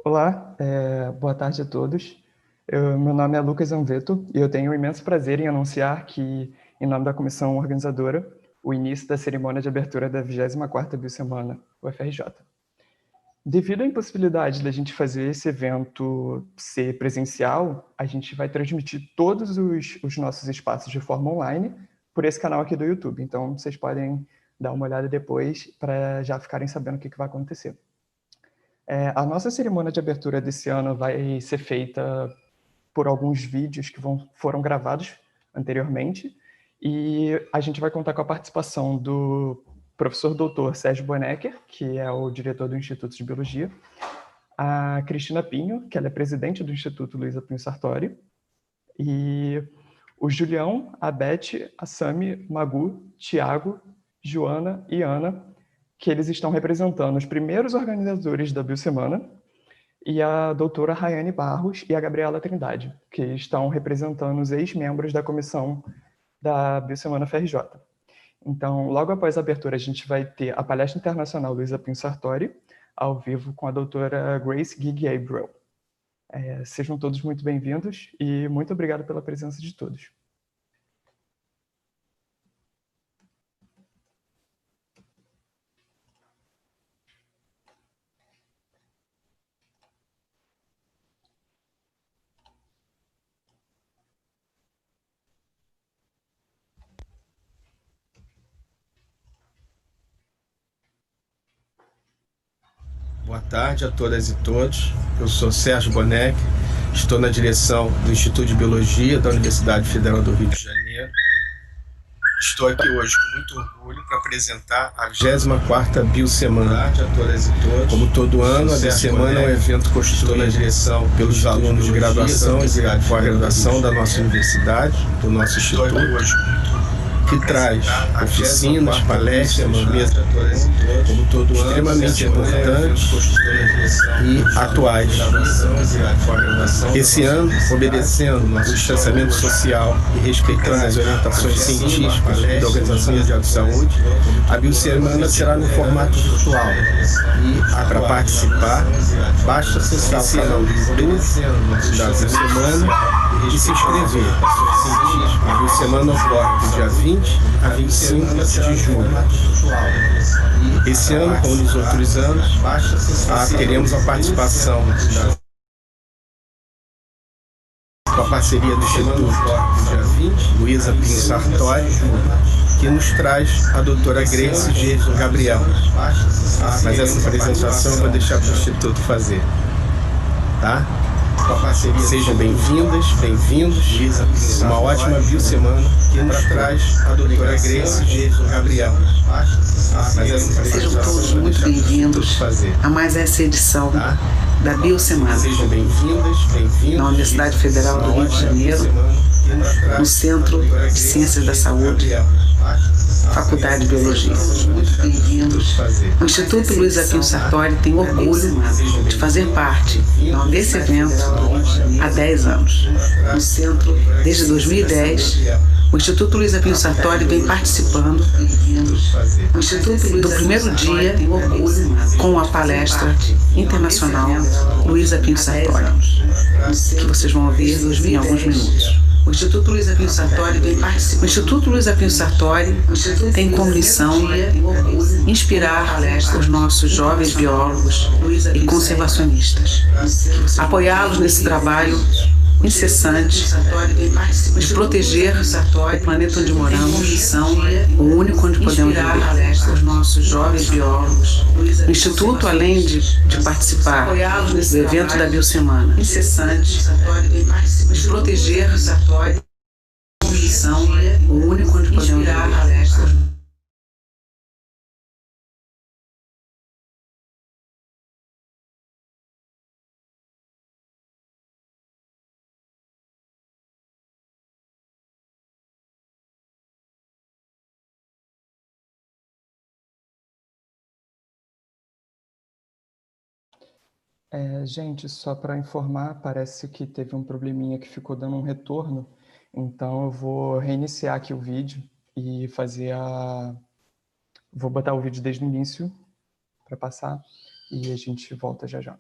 Olá, boa tarde a todos. Meu nome é Lucas Anveto e eu tenho um imenso prazer em anunciar que, em nome da comissão organizadora, o início da cerimônia de abertura da 24ª BioSemana UFRJ. Devido à impossibilidade da gente fazer esse evento ser presencial, a gente vai transmitir todos os nossos espaços de forma online por esse canal aqui do YouTube. Então, vocês podem dar uma olhada depois para já ficarem sabendo o que vai acontecer. A nossa cerimônia de abertura desse ano vai ser feita por alguns vídeos que foram gravados anteriormente, e a gente vai contar com a participação do professor doutor Sérgio Bonecker, que é o diretor do Instituto de Biologia, a Cristina Pinho, que ela é presidente do Instituto Luísa Pinho Sartori, e o Julião, a Beth, a Sami, Magu, Tiago, Joana e Ana, que eles estão representando os primeiros organizadores da Biosemana, e a doutora Rayane Barros e a Gabriela Trindade, que estão representando os ex-membros da comissão da Biosemana UFRJ. Então, logo após a abertura, a gente vai ter a Palestra Internacional Luísa Pinho Sartori, ao vivo com a doutora Grace Ge Gabriel. Sejam todos muito bem-vindos e muito obrigado pela presença de todos. Boa tarde a todas e todos. Eu sou Sérgio Boneck, estou na direção do Instituto de Biologia da Universidade Federal do Rio de Janeiro. Estou aqui hoje com muito orgulho para apresentar a 24ª BioSemana. Boa tarde a todas e todos. Como todo ano, a BioSemana é um evento construído na direção pelos alunos de graduação e pós-graduação da nossa universidade, do nosso instituto, que traz oficinas, palestras, mesas, como todo ano, extremamente importantes e atuais. Esse ano, obedecendo o distanciamento social e respeitando as orientações científicas da Organização Mundial de Saúde, a BioSemana será no formato virtual. E, para participar, basta acessar o canal do YouTube da BioSemana e se inscrever. A BioSemana ocorre do dia 20 a 25 de julho. Esse ano, como nos outros anos, teremos a participação com a parceria do Instituto Luísa Pinho Sartori, que nos traz a doutora Grace Ge Gabriel. Mas essa apresentação eu vou deixar para o Instituto fazer, tá? Sejam bem-vindas, bem-vindos. Uma ótima BioSemana que nos traz a doutora Grace Ge Gabriel. Sejam todos muito bem-vindos a mais essa edição da BioSemana. Sejam bem-vindas, bem-vindos. Na Universidade Federal do Rio de Janeiro, no Centro de Ciências da Saúde, Faculdade de Biologia. Muito bem-vindos. O Instituto Luísa Pinho Sartori tem orgulho de fazer parte desse evento há 10 anos. No centro, desde 2010, o Instituto Luísa Pinho Sartori vem participando do primeiro dia com a Palestra Internacional Luísa Pinho Sartori, que vocês vão ouvir em alguns minutos. O Instituto Luísa Pinho Sartori vem participar. O Instituto Luísa Pinho Sartori tem como missão inspirar os nossos jovens biólogos e conservacionistas, apoiá-los nesse trabalho incessante de proteger o planeta onde moramos, o único onde podemos viver. Os nossos jovens biólogos. O Instituto, além de participar do evento da BioSemana incessante, de proteger o único onde podemos viver. Gente, só para informar, parece que teve um probleminha que ficou dando um retorno, então eu vou reiniciar aqui o vídeo e vou botar o vídeo desde o início para passar e a gente volta já já.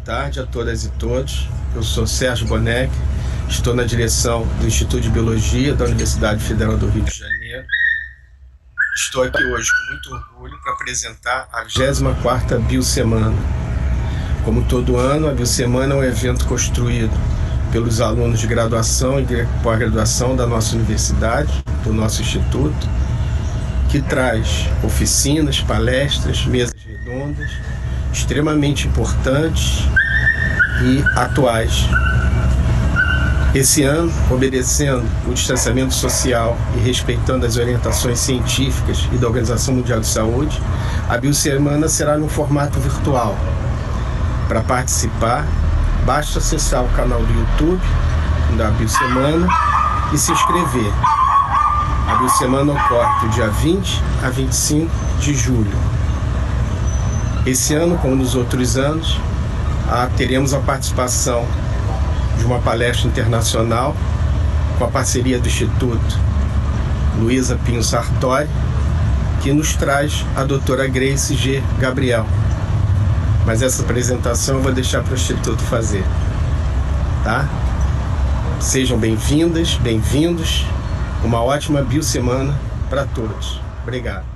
tarde a todas e todos. Eu sou Sérgio Boneck, estou na direção do Instituto de Biologia da Universidade Federal do Rio de Janeiro. Estou aqui hoje com muito orgulho para apresentar a 24ª BioSemana. Como todo ano, a BioSemana é um evento construído pelos alunos de graduação e de pós-graduação da nossa universidade, do nosso instituto, que traz oficinas, palestras, mesas redondas, extremamente importantes e atuais. Esse ano, obedecendo o distanciamento social e respeitando as orientações científicas e da Organização Mundial de Saúde, a BioSemana será no formato virtual. Para participar, basta acessar o canal do YouTube da BioSemana e se inscrever. A BioSemana ocorre do dia 20 a 25 de julho. Esse ano, como nos outros anos, teremos a participação de uma palestra internacional com a parceria do Instituto Luísa, Pinho, Sartori, que nos traz a doutora Grace Ge Gabriel. Mas essa apresentação eu vou deixar para o Instituto fazer, tá? Sejam bem-vindas, bem-vindos. Uma ótima BioSemana para todos. Obrigado.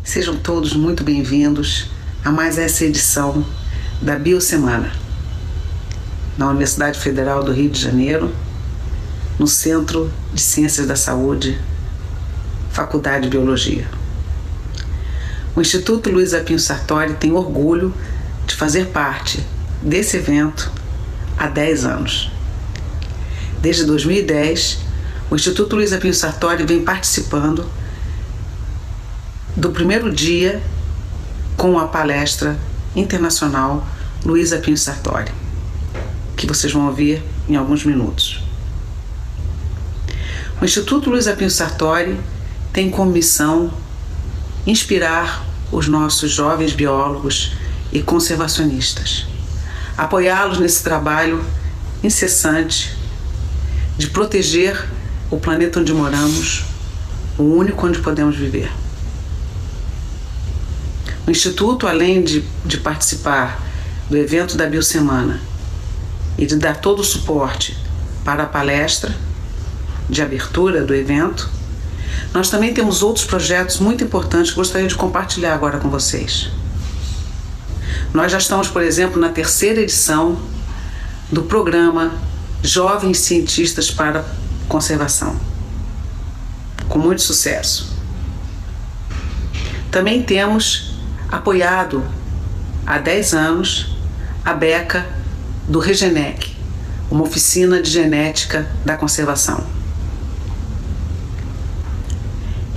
Sejam todos muito bem-vindos a mais essa edição da BioSemana, na Universidade Federal do Rio de Janeiro, no Centro de Ciências da Saúde, Faculdade de Biologia. O Instituto Luísa Pinho Sartori tem orgulho de fazer parte desse evento há 10 anos. Desde 2010, o Instituto Luísa Pinho Sartori vem participando do primeiro dia com a palestra internacional Luísa Pinho Sartori, que vocês vão ouvir em alguns minutos. O Instituto Luísa Pinho Sartori tem como missão inspirar os nossos jovens biólogos e conservacionistas, apoiá-los nesse trabalho incessante de proteger o planeta onde moramos, o único onde podemos viver. O Instituto, além de participar do evento da BioSemana e de dar todo o suporte para a palestra de abertura do evento, nós também temos outros projetos muito importantes que gostaria de compartilhar agora com vocês. Nós já estamos, por exemplo, na 3ª edição do programa Jovens Cientistas para Conservação, com muito sucesso. Também temos apoiado há 10 anos a beca do Regenec, uma oficina de genética da conservação.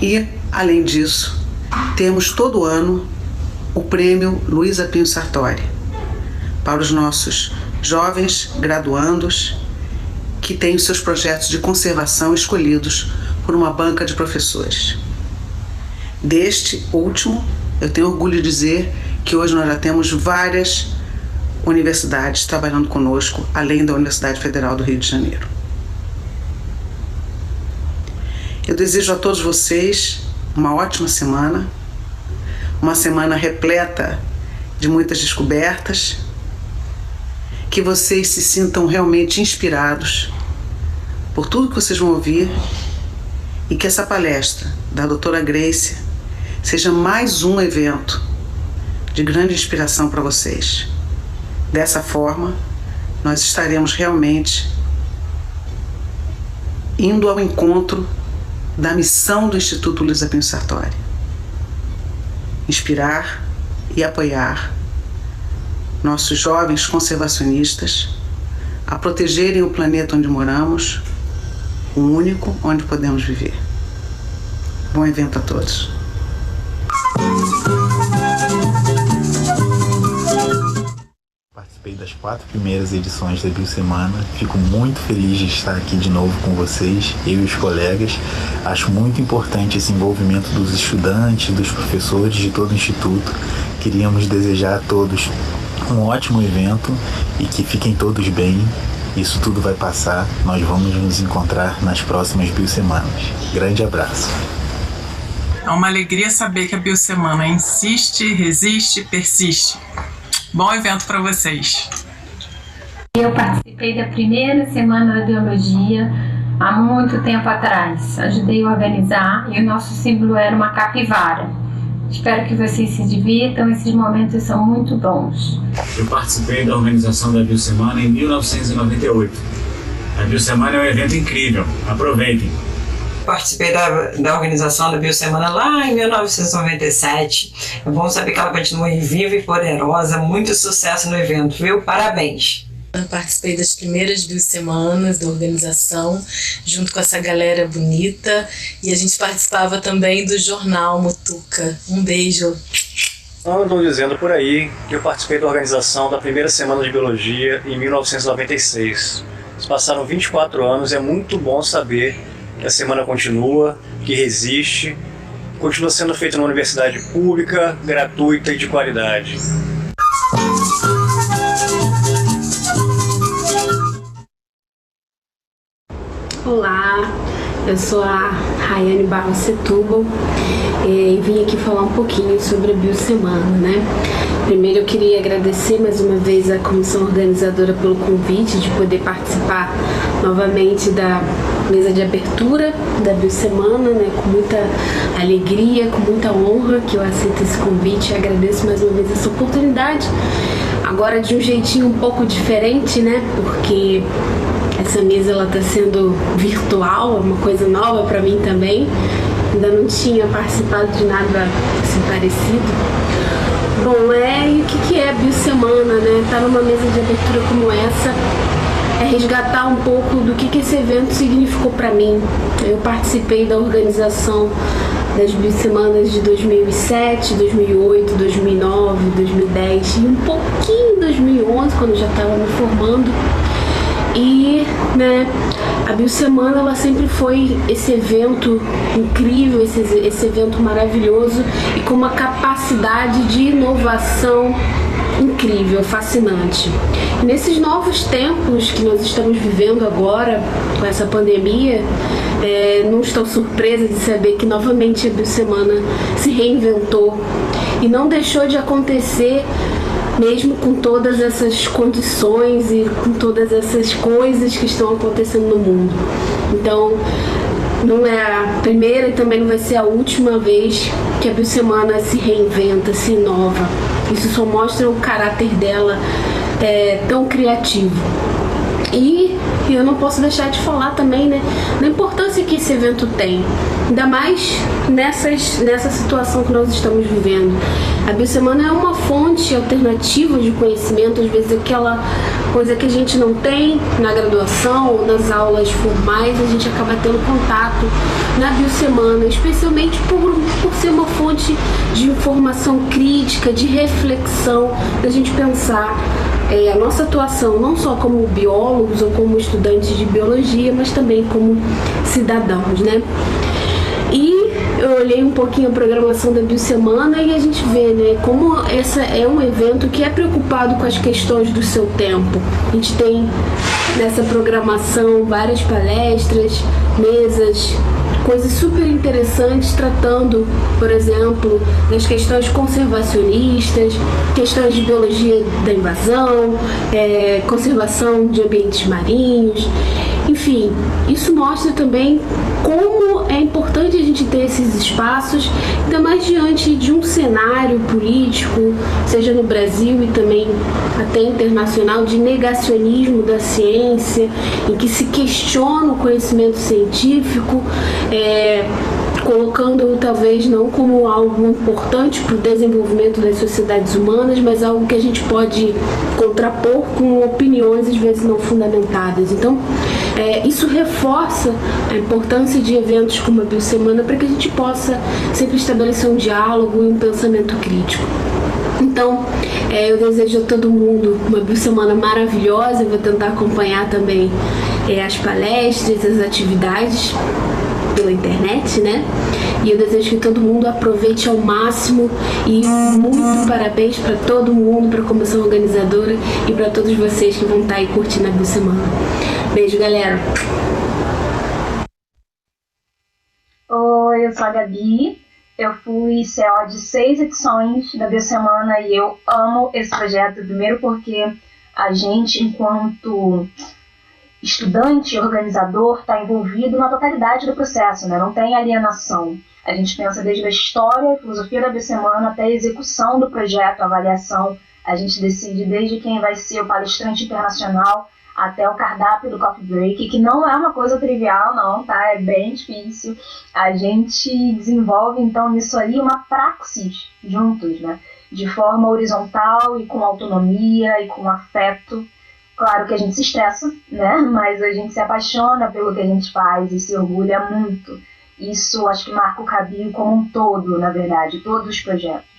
E, além disso, temos todo ano o prêmio Luísa Pinho Sartori para os nossos jovens graduandos que têm os seus projetos de conservação escolhidos por uma banca de professores. Deste último, eu tenho orgulho de dizer que hoje nós já temos várias universidades trabalhando conosco, além da Universidade Federal do Rio de Janeiro. Eu desejo a todos vocês uma ótima semana, uma semana repleta de muitas descobertas, que vocês se sintam realmente inspirados por tudo que vocês vão ouvir e que essa palestra da doutora Grace seja mais um evento de grande inspiração para vocês. Dessa forma, nós estaremos realmente indo ao encontro da missão do Instituto Luísa Pinho Sartori: inspirar e apoiar nossos jovens conservacionistas a protegerem o planeta onde moramos, o único onde podemos viver. Bom evento a todos. Participei das 4 primeiras edições da BioSemana. Fico muito feliz de estar aqui de novo com vocês, eu e os colegas. Acho muito importante esse envolvimento dos estudantes, dos professores de todo o Instituto. Queríamos desejar a todos um ótimo evento e que fiquem todos bem. Isso tudo vai passar. Nós vamos nos encontrar nas próximas BioSemanas. Grande abraço. É uma alegria saber que a Biosemana insiste, resiste, persiste. Bom evento para vocês. Eu participei da primeira semana da biologia há muito tempo atrás. Ajudei a organizar e o nosso símbolo era uma capivara. Espero que vocês se divirtam, esses momentos são muito bons. Eu participei da organização da Biosemana em 1998. A Biosemana é um evento incrível, aproveitem. Participei da organização da Biosemana lá em 1997. É bom saber que ela continua viva e poderosa. Muito sucesso no evento, viu? Parabéns! Eu participei das primeiras Biosemanas da organização, junto com essa galera bonita. E a gente participava também do jornal Mutuca. Um beijo! Andam dizendo por aí que eu participei da organização da primeira semana de biologia em 1996. Se passaram 24 anos, é muito bom saber que a semana continua, que resiste, continua sendo feita numa universidade pública, gratuita e de qualidade. Olá, eu sou a Rayane Barros Setúbal e vim aqui falar um pouquinho sobre a Biosemana, né? Primeiro eu queria agradecer mais uma vez a comissão organizadora pelo convite de poder participar novamente da mesa de abertura da Biosemana, né? Com muita alegria, com muita honra que eu aceito esse convite e agradeço mais uma vez essa oportunidade. Agora de um jeitinho um pouco diferente, né? Porque essa mesa ela está sendo virtual, é uma coisa nova para mim também. Ainda não tinha participado de nada assim parecido. Bom, e o que é a Biosemana, né? Estar numa mesa de abertura como essa é resgatar um pouco do que esse evento significou para mim. Eu participei da organização das Biosemanas de 2007, 2008, 2009, 2010 e um pouquinho em 2011, quando eu já estava me formando. E, né, a Biosemana ela sempre foi esse evento incrível, esse evento maravilhoso e com uma capacidade de inovação incrível, fascinante. E nesses novos tempos que nós estamos vivendo agora, com essa pandemia, não estou surpresa de saber que novamente a Biosemana se reinventou e não deixou de acontecer mesmo com todas essas condições e com todas essas coisas que estão acontecendo no mundo. Então, não é a primeira e também não vai ser a última vez que a Biosemana se reinventa, se inova. Isso só mostra o caráter dela tão criativo. E eu não posso deixar de falar também, né, da importância que esse evento tem, ainda mais nessa situação que nós estamos vivendo. A Biosemana é uma fonte alternativa de conhecimento, às vezes aquela coisa que a gente não tem na graduação ou nas aulas formais, a gente acaba tendo contato na Biosemana, especialmente por ser uma fonte de informação crítica, de reflexão, da gente pensar a nossa atuação não só como biólogos ou como estudantes de biologia, mas também como cidadãos, né? E eu olhei um pouquinho a programação da Biosemana e a gente vê, né, como essa é um evento que é preocupado com as questões do seu tempo. A gente tem nessa programação várias palestras, mesas, coisas super interessantes tratando, por exemplo, das questões conservacionistas, questões de biologia da invasão, conservação de ambientes marinhos. Enfim, isso mostra também como é importante a gente ter esses espaços, ainda mais diante de um cenário político, seja no Brasil e também até internacional, de negacionismo da ciência, em que se questiona o conhecimento científico, colocando-o talvez não como algo importante para o desenvolvimento das sociedades humanas, mas algo que a gente pode contrapor com opiniões às vezes não fundamentadas. Então, isso reforça a importância de eventos como a Biosemana para que a gente possa sempre estabelecer um diálogo e um pensamento crítico. Então, eu desejo a todo mundo uma Biosemana maravilhosa. Eu vou tentar acompanhar também as palestras, as atividades pela internet, né? E eu desejo que todo mundo aproveite ao máximo e muito parabéns para todo mundo, para a comissão organizadora e para todos vocês que vão estar aí curtindo a Biosemana. Beijo, galera! Oi, eu sou a Gabi, Eu fui CEO de 6 edições da BioSemana e eu amo esse projeto, primeiro porque a gente, enquanto estudante, organizador, está envolvido na totalidade do processo, né? Não tem alienação. A gente pensa desde a história, a filosofia da BioSemana até a execução do projeto, a avaliação. A gente decide desde quem vai ser o palestrante internacional até o cardápio do coffee break, que não é uma coisa trivial, não, tá? É bem difícil. A gente desenvolve, então, nisso aí uma praxis juntos, né? De forma horizontal e com autonomia e com afeto. Claro que a gente se estressa, né? Mas a gente se apaixona pelo que a gente faz e se orgulha muito. Isso acho que marca o Cabio como um todo, na verdade, todos os projetos.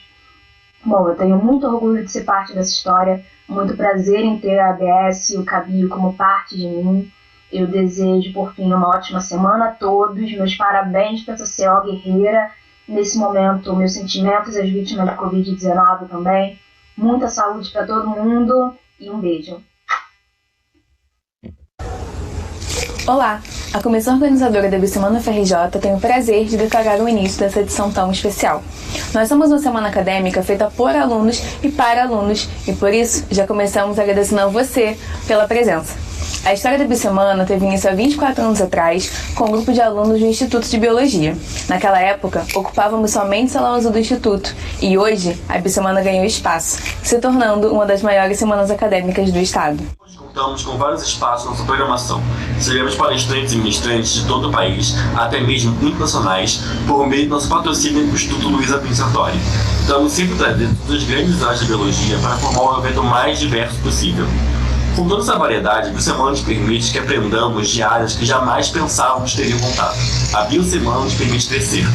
Bom, eu tenho muito orgulho de ser parte dessa história, muito prazer em ter a ABS e o Cabio como parte de mim. Eu desejo, por fim, uma ótima semana a todos. Meus parabéns para essa CO guerreira. Nesse momento, meus sentimentos às vítimas da Covid-19 também. Muita saúde para todo mundo e um beijo. Olá! A comissão organizadora da BioSemana UFRJ tem o prazer de declarar o início dessa edição tão especial. Nós somos uma semana acadêmica feita por alunos e para alunos e por isso já começamos agradecendo a você pela presença. A história da BioSemana teve início há 24 anos atrás com um grupo de alunos do Instituto de Biologia. Naquela época, ocupávamos somente o salão azul do Instituto e hoje a BioSemana ganhou espaço, se tornando uma das maiores semanas acadêmicas do estado. Contamos com vários espaços na nossa programação. Recebemos palestrantes e ministrantes de todo o país, até mesmo internacionais, por meio do nosso patrocínio do Instituto Luísa, Sartori. Estamos sempre trazendo todas as grandes áreas da biologia para formar um evento mais diverso possível. Com toda essa variedade, a BioSemana nos permite que aprendamos de áreas que jamais pensávamos teriam contato. A BioSemana nos permite crescer.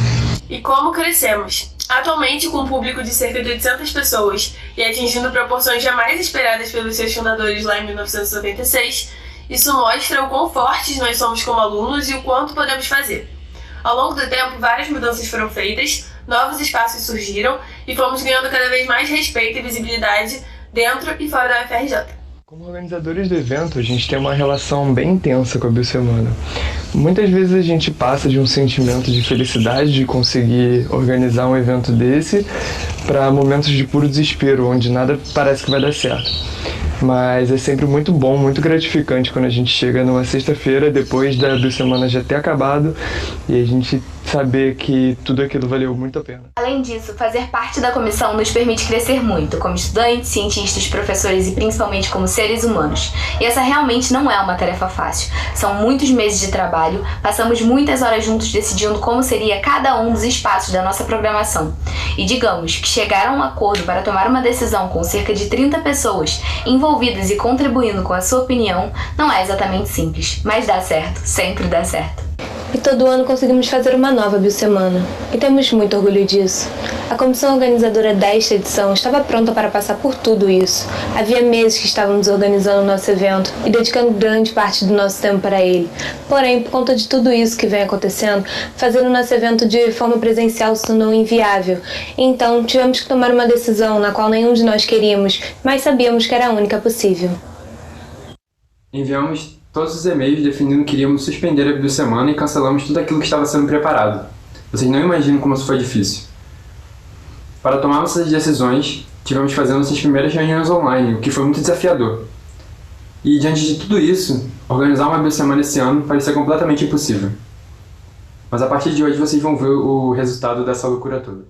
E como crescemos? Atualmente, com um público de cerca de 800 pessoas e atingindo proporções jamais esperadas pelos seus fundadores lá em 1996, isso mostra o quão fortes nós somos como alunos e o quanto podemos fazer. Ao longo do tempo, várias mudanças foram feitas, novos espaços surgiram e fomos ganhando cada vez mais respeito e visibilidade dentro e fora da UFRJ. Como organizadores do evento, a gente tem uma relação bem intensa com a BioSemana. Muitas vezes a gente passa de um sentimento de felicidade de conseguir organizar um evento desse para momentos de puro desespero, onde nada parece que vai dar certo. Mas é sempre muito bom, muito gratificante quando a gente chega numa sexta-feira, depois da BioSemana já ter acabado, e a gente saber que tudo aquilo valeu muito a pena. Além disso, fazer parte da comissão nos permite crescer muito, como estudantes, cientistas, professores e principalmente como seres humanos. E essa realmente não é uma tarefa fácil. São muitos meses de trabalho, passamos muitas horas juntos decidindo como seria cada um dos espaços da nossa programação. E digamos que chegar a um acordo para tomar uma decisão com cerca de 30 pessoas envolvidas e contribuindo com a sua opinião não é exatamente simples, mas dá certo, sempre dá certo. E todo ano conseguimos fazer uma nova BioSemana, e temos muito orgulho disso. A comissão organizadora desta edição estava pronta para passar por tudo isso. Havia meses que estávamos organizando o nosso evento e dedicando grande parte do nosso tempo para ele. Porém, por conta de tudo isso que vem acontecendo, fazer o nosso evento de forma presencial se tornou inviável. Então, tivemos que tomar uma decisão na qual nenhum de nós queríamos, mas sabíamos que era a única possível. Enviamos todos os e-mails definindo que iríamos suspender a BioSemana e cancelamos tudo aquilo que estava sendo preparado. Vocês não imaginam como isso foi difícil. Para tomar essas decisões, tivemos que fazer nossas primeiras reuniões online, o que foi muito desafiador. E diante de tudo isso, organizar uma BioSemana esse ano parecia completamente impossível. Mas a partir de hoje vocês vão ver o resultado dessa loucura toda.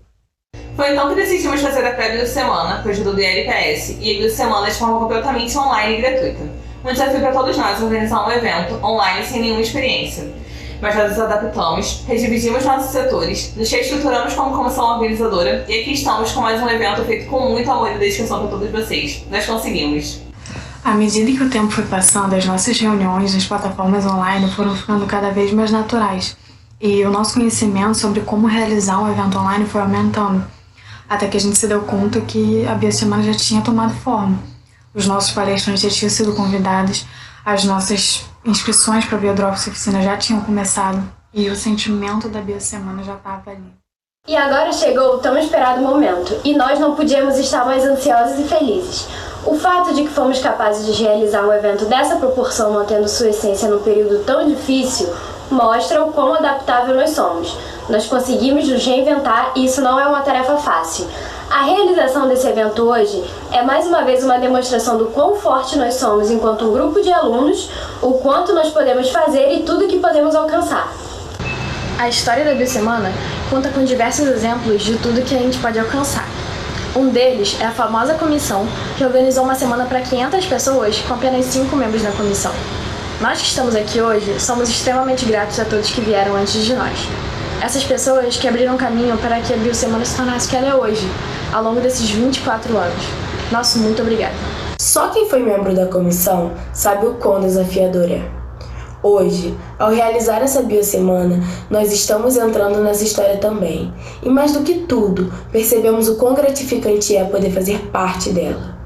Foi então que decidimos fazer a pré-biosemana com a ajuda do ILPS e a BioSemana de forma completamente online e gratuita. Um desafio para todos nós organizar um evento online sem nenhuma experiência. Mas nós nos adaptamos, redividimos nossos setores, nos reestruturamos como comissão organizadora e aqui estamos com mais um evento feito com muito amor e dedicação para todos vocês. Nós conseguimos! À medida que o tempo foi passando, as nossas reuniões nas plataformas online foram ficando cada vez mais naturais e o nosso conhecimento sobre como realizar um evento online foi aumentando, até que a gente se deu conta que a BioSemana já tinha tomado forma. Os nossos palestrantes já tinham sido convidados, as nossas inscrições para a Biodrops Oficina já tinham começado e o sentimento da BioSemana já estava ali. E agora chegou o tão esperado momento, e nós não podíamos estar mais ansiosos e felizes. O fato de que fomos capazes de realizar um evento dessa proporção mantendo sua essência num período tão difícil mostra o quão adaptável nós somos. Nós conseguimos nos reinventar e isso não é uma tarefa fácil. A realização desse evento hoje é mais uma vez uma demonstração do quão forte nós somos enquanto um grupo de alunos, o quanto nós podemos fazer e tudo que podemos alcançar. A história da Biosemana conta com diversos exemplos de tudo que a gente pode alcançar. Um deles é a famosa comissão, que organizou uma semana para 500 pessoas com apenas 5 membros da comissão. Nós que estamos aqui hoje somos extremamente gratos a todos que vieram antes de nós. Essas pessoas que abriram caminho para que a Biosemana se tornasse o que ela é hoje, ao longo desses 24 anos. Nosso muito obrigado. Só quem foi membro da comissão sabe o quão desafiador é. Hoje, ao realizar essa Biosemana, nós estamos entrando nessa história também. E mais do que tudo, percebemos o quão gratificante é poder fazer parte dela.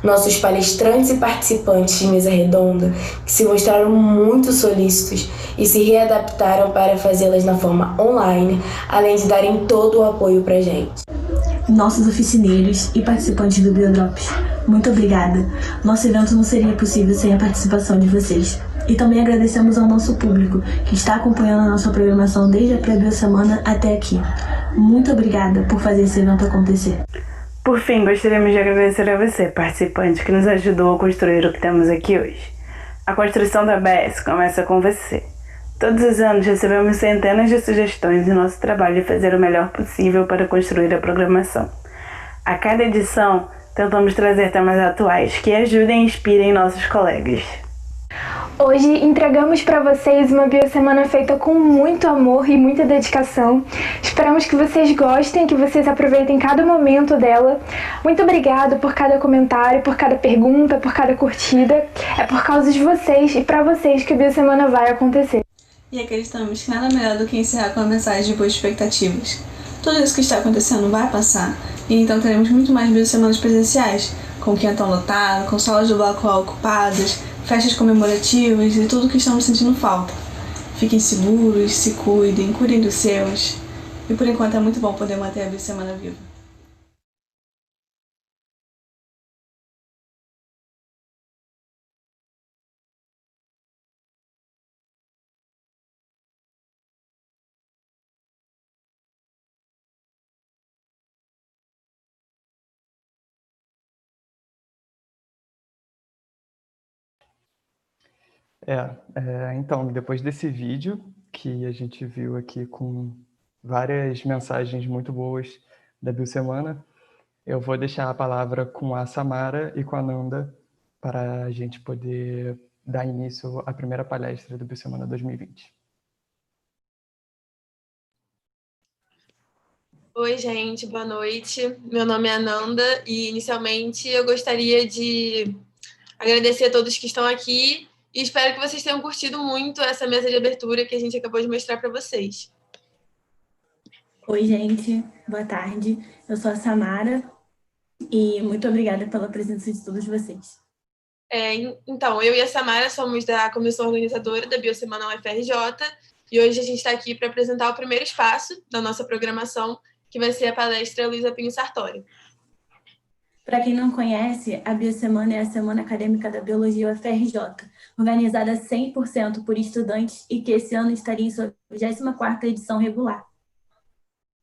Nossos palestrantes e participantes de mesa redonda, que se mostraram muito solícitos e se readaptaram para fazê-las na forma online, além de darem todo o apoio pra gente. Nossos oficineiros e participantes do Biodrops, muito obrigada. Nosso evento não seria possível sem a participação de vocês. E também agradecemos ao nosso público, que está acompanhando a nossa programação desde a Pré-Biosemana até aqui. Muito obrigada por fazer esse evento acontecer. Por fim, gostaríamos de agradecer a você, participante, que nos ajudou a construir o que temos aqui hoje. A construção da ABS começa com você. Todos os anos recebemos centenas de sugestões e nosso trabalho é fazer o melhor possível para construir a programação. A cada edição, tentamos trazer temas atuais que ajudem e inspirem nossos colegas. Hoje entregamos para vocês uma Biosemana feita com muito amor e muita dedicação. Esperamos que vocês gostem, que vocês aproveitem cada momento dela. Muito obrigada por cada comentário, por cada pergunta, por cada curtida. É por causa de vocês e para vocês que a Biosemana vai acontecer. E acreditamos que nada melhor do que encerrar com uma mensagem de boas expectativas. Tudo isso que está acontecendo vai passar, e então teremos muito mais Biosemanas presenciais, com quinhentão lotado, com salas do bloco ocupadas, festas comemorativas e tudo que estamos sentindo falta. Fiquem seguros, se cuidem, cuidem dos seus. E por enquanto é muito bom poder manter a Biosemana viva. Então, depois desse vídeo que a gente viu aqui com várias mensagens muito boas da Biosemana, eu vou deixar a palavra com a Samara e com a Nanda para a gente poder dar início à primeira palestra da Biosemana 2020. Oi, gente, boa noite. Meu nome é Nanda e, inicialmente, eu gostaria de agradecer a todos que estão aqui e espero que vocês tenham curtido muito essa mesa de abertura que a gente acabou de mostrar para vocês. Oi, gente. Boa tarde. Eu sou a Samara e muito obrigada pela presença de todos vocês. Então, eu e a Samara somos da comissão organizadora da Biosemana UFRJ e hoje a gente está aqui para apresentar o primeiro espaço da nossa programação, que vai ser a palestra Luísa, Pinho e Sartori. Para quem não conhece, a Biosemana é a Semana Acadêmica da Biologia UFRJ, organizada 100% por estudantes e que esse ano estaria em sua 24ª edição regular.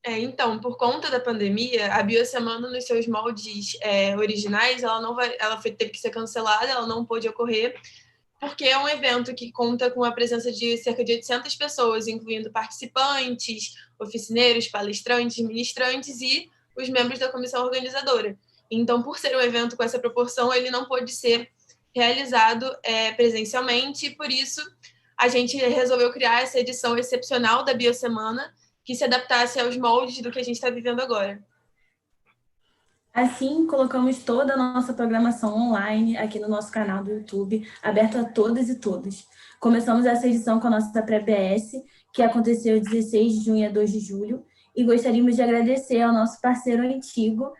Então, por conta da pandemia, a Biosemana, nos seus moldes originais, ela teve que ser cancelada, ela não pôde ocorrer, porque é um evento que conta com a presença de cerca de 800 pessoas, incluindo participantes, oficineiros, palestrantes, ministrantes e os membros da comissão organizadora. Então, por ser um evento com essa proporção, ele não pôde ser realizado presencialmente, e por isso a gente resolveu criar essa edição excepcional da Biosemana, que se adaptasse aos moldes do que a gente está vivendo agora. Assim, colocamos toda a nossa programação online aqui no nosso canal do YouTube, aberto a todas e todos. Começamos essa edição com a nossa Pré-BS, que aconteceu 16 de junho a 2 de julho, e gostaríamos de agradecer ao nosso parceiro antigo,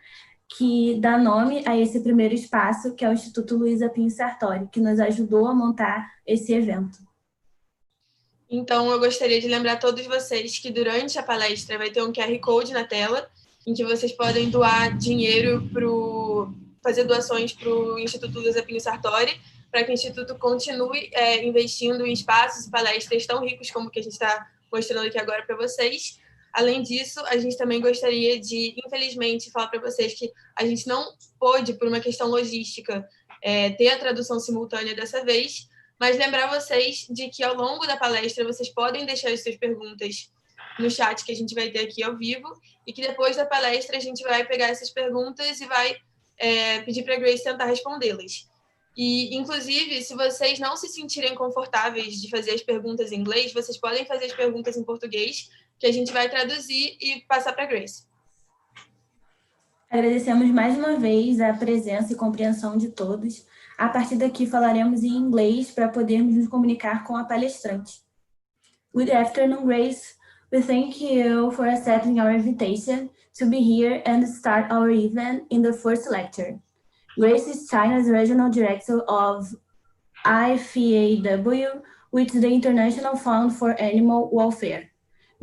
que dá nome a esse primeiro espaço, que é o Instituto Luísa, Pinho e Sartori, que nos ajudou a montar esse evento. Então, eu gostaria de lembrar a todos vocês que durante a palestra vai ter um QR Code na tela, em que vocês podem doar dinheiro fazer doações para o Instituto Luísa, Pinho e Sartori, para que o Instituto continue investindo em espaços e palestras tão ricos como o que a gente está mostrando aqui agora para vocês. Além disso, a gente também gostaria de, infelizmente, falar para vocês que a gente não pôde, por uma questão logística, ter a tradução simultânea dessa vez, mas lembrar vocês de que ao longo da palestra vocês podem deixar as suas perguntas no chat que a gente vai ter aqui ao vivo, e que depois da palestra a gente vai pegar essas perguntas e vai pedir para a Grace tentar respondê-las. E, inclusive, se vocês não se sentirem confortáveis de fazer as perguntas em inglês, vocês podem fazer as perguntas em português, que a gente vai traduzir e passar para a Grace. Agradecemos mais uma vez a presença e compreensão de todos. A partir daqui falaremos em inglês para podermos nos comunicar com a palestrante. Good afternoon, Grace. We thank you for accepting our invitation to be here and start our event in the first lecture. Grace is China's Regional Director of IFAW, which is the International Fund for Animal Welfare.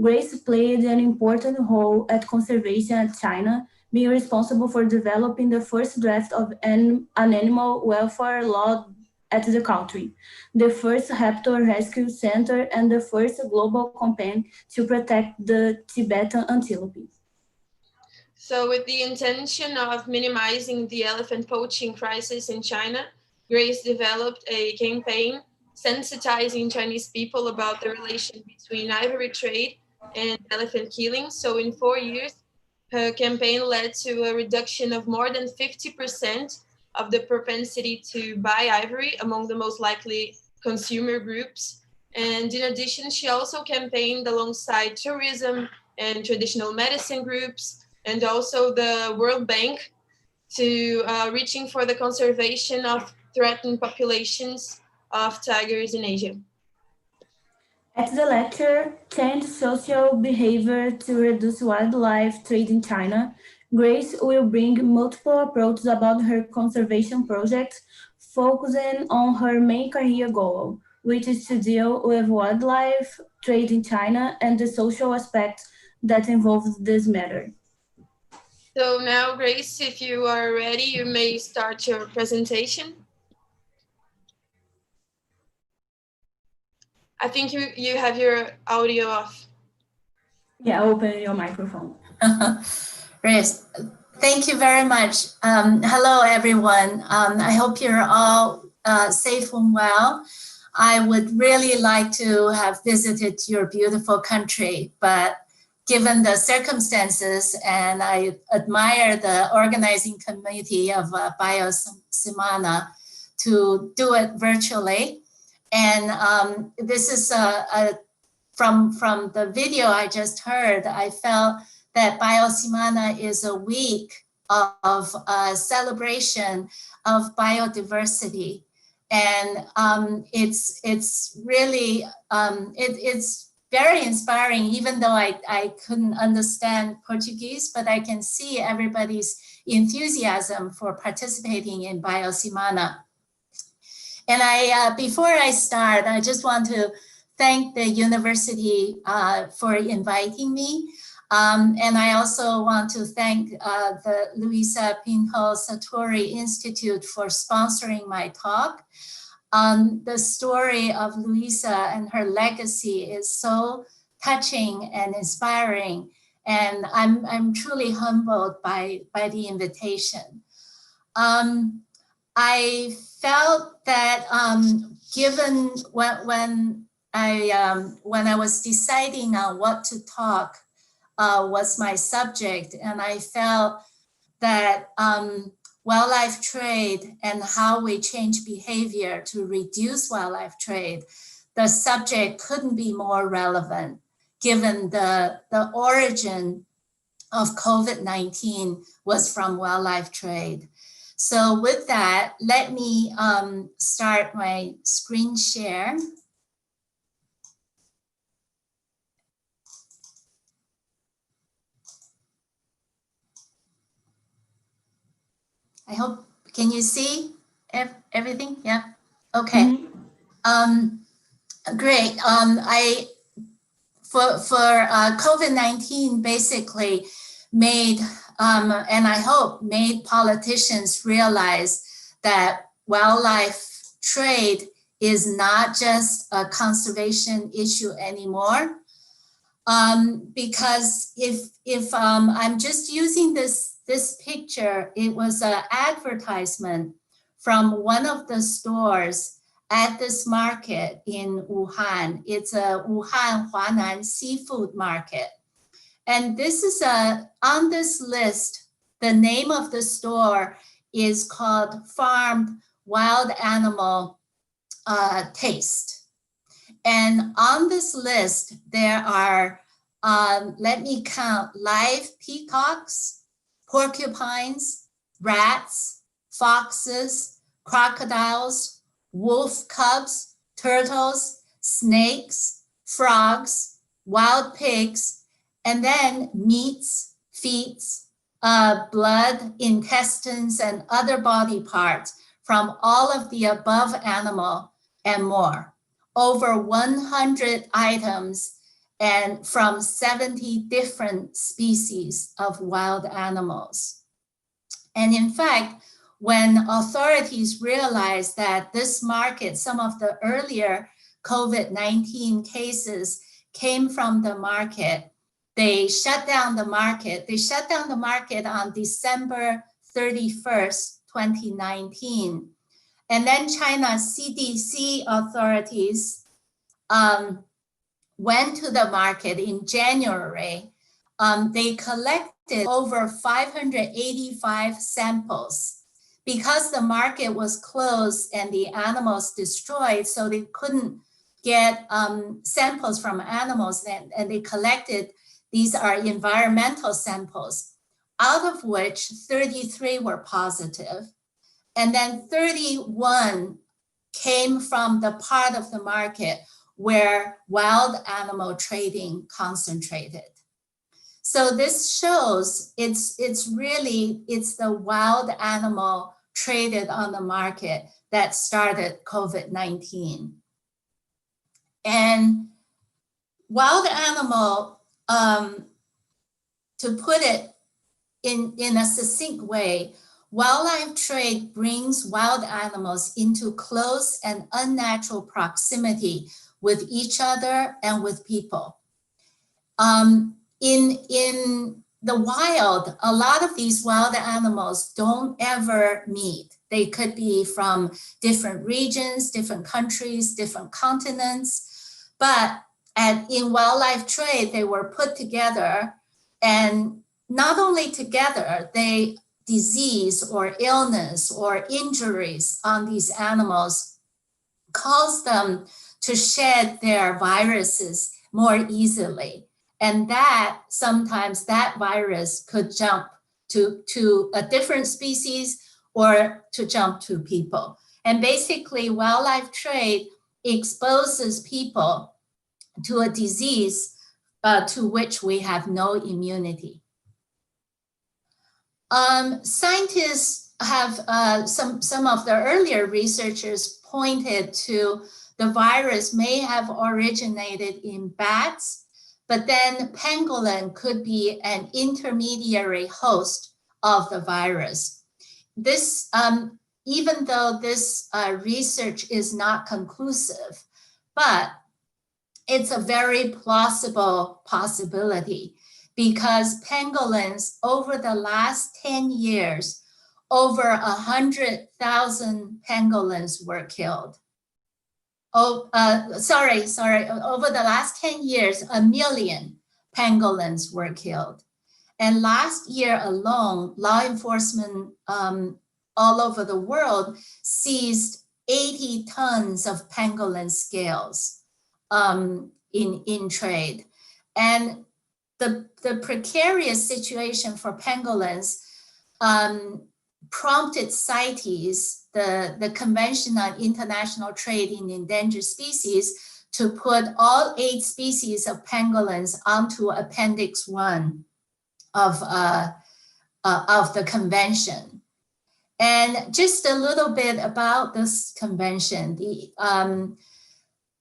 Grace played an important role at conservation at China, being responsible for developing the first draft of an animal welfare law at the country, the first raptor rescue center, and the first global campaign to protect the Tibetan antelope. So with the intention of minimizing the elephant poaching crisis in China, Grace developed a campaign sensitizing Chinese people about the relation between ivory trade and elephant killing. So in 4 years, her campaign led to a reduction of more than 50% of the propensity to buy ivory among the most likely consumer groups. And in addition, she also campaigned alongside tourism and traditional medicine groups, and also the World Bank, to reaching for the conservation of threatened populations of tigers in Asia. At the lecture, Change Social Behavior to Reduce Wildlife Trade in China, Grace will bring multiple approaches about her conservation projects, focusing on her main career goal, which is to deal with wildlife trade in China and the social aspects that involve this matter. So now, Grace, if you are ready, you may start your presentation. I think you have your audio off. Yeah, open your microphone. Grace, thank you very much. Hello, everyone. I hope you're all safe and well. I would really like to have visited your beautiful country, but given the circumstances, and I admire the organizing committee of BioSemana to do it virtually. And this is from the video I just heard, I felt that BioSemana is a week of celebration of biodiversity. And it's really, it's very inspiring, even though I couldn't understand Portuguese, but I can see everybody's enthusiasm for participating in BioSemana. And before I start, I just want to thank the university for inviting me. And I also want to thank the Luísa Pinho Sartori Institute for sponsoring my talk. The story of Luísa and her legacy is so touching and inspiring, and I'm truly humbled by the invitation. I felt that given when I was deciding on what to talk was my subject, and I felt that wildlife trade and how we change behavior to reduce wildlife trade, the subject couldn't be more relevant given the origin of COVID-19 was from wildlife trade. So with that, let me start my screen share. I hope, can you see everything? Yeah, okay. Great. For COVID-19 basically made, and I hope made politicians realize that wildlife trade is not just a conservation issue anymore. because if I'm just using this picture, it was an advertisement from one of the stores at this market in Wuhan. It's a Wuhan Huanan seafood market. And this is on this list, the name of the store is called Farmed Wild Animal Taste. And on this list, there are, let me count, live peacocks, porcupines, rats, foxes, crocodiles, wolf cubs, turtles, snakes, frogs, wild pigs, and then meats, feet, blood, intestines, and other body parts from all of the above animal and more. Over 100 items and from 70 different species of wild animals. And in fact, when authorities realized that this market, some of the earlier COVID-19 cases came from the market, they shut down the market. They shut down the market on December 31st, 2019. And then China's CDC authorities went to the market in January. They collected over 585 samples because the market was closed and the animals destroyed, so they couldn't get samples from animals, and they collected, these are environmental samples, out of which 33 were positive. And then 31 came from the part of the market where wild animal trading concentrated. So this shows it's the wild animal traded on the market that started COVID-19. And wild animal, to put it in a succinct way, wildlife trade brings wild animals into close and unnatural proximity with each other and with people. In the wild, a lot of these wild animals don't ever meet. They could be from different regions, different countries, different continents, but in wildlife trade, they were put together, and not only together, disease or illness or injuries on these animals cause them to shed their viruses more easily. And that sometimes that virus could jump to a different species or to jump to people. And basically wildlife trade exposes people to a disease to which we have no immunity. Scientists have, some of the earlier researchers pointed to the virus may have originated in bats, but then pangolin could be an intermediary host of the virus. This, even though this research is not conclusive, but it's a very plausible possibility, because pangolins over the last 10 years, over 100,000 pangolins were killed. Over the last 10 years, 1 million pangolins were killed. And last year alone, law enforcement all over the world seized 80 tons of pangolin scales in trade. And the precarious situation for pangolins prompted CITES, the Convention on International Trade in Endangered Species, to put all 8 species of pangolins onto Appendix 1 of the convention. And just a little bit about this convention.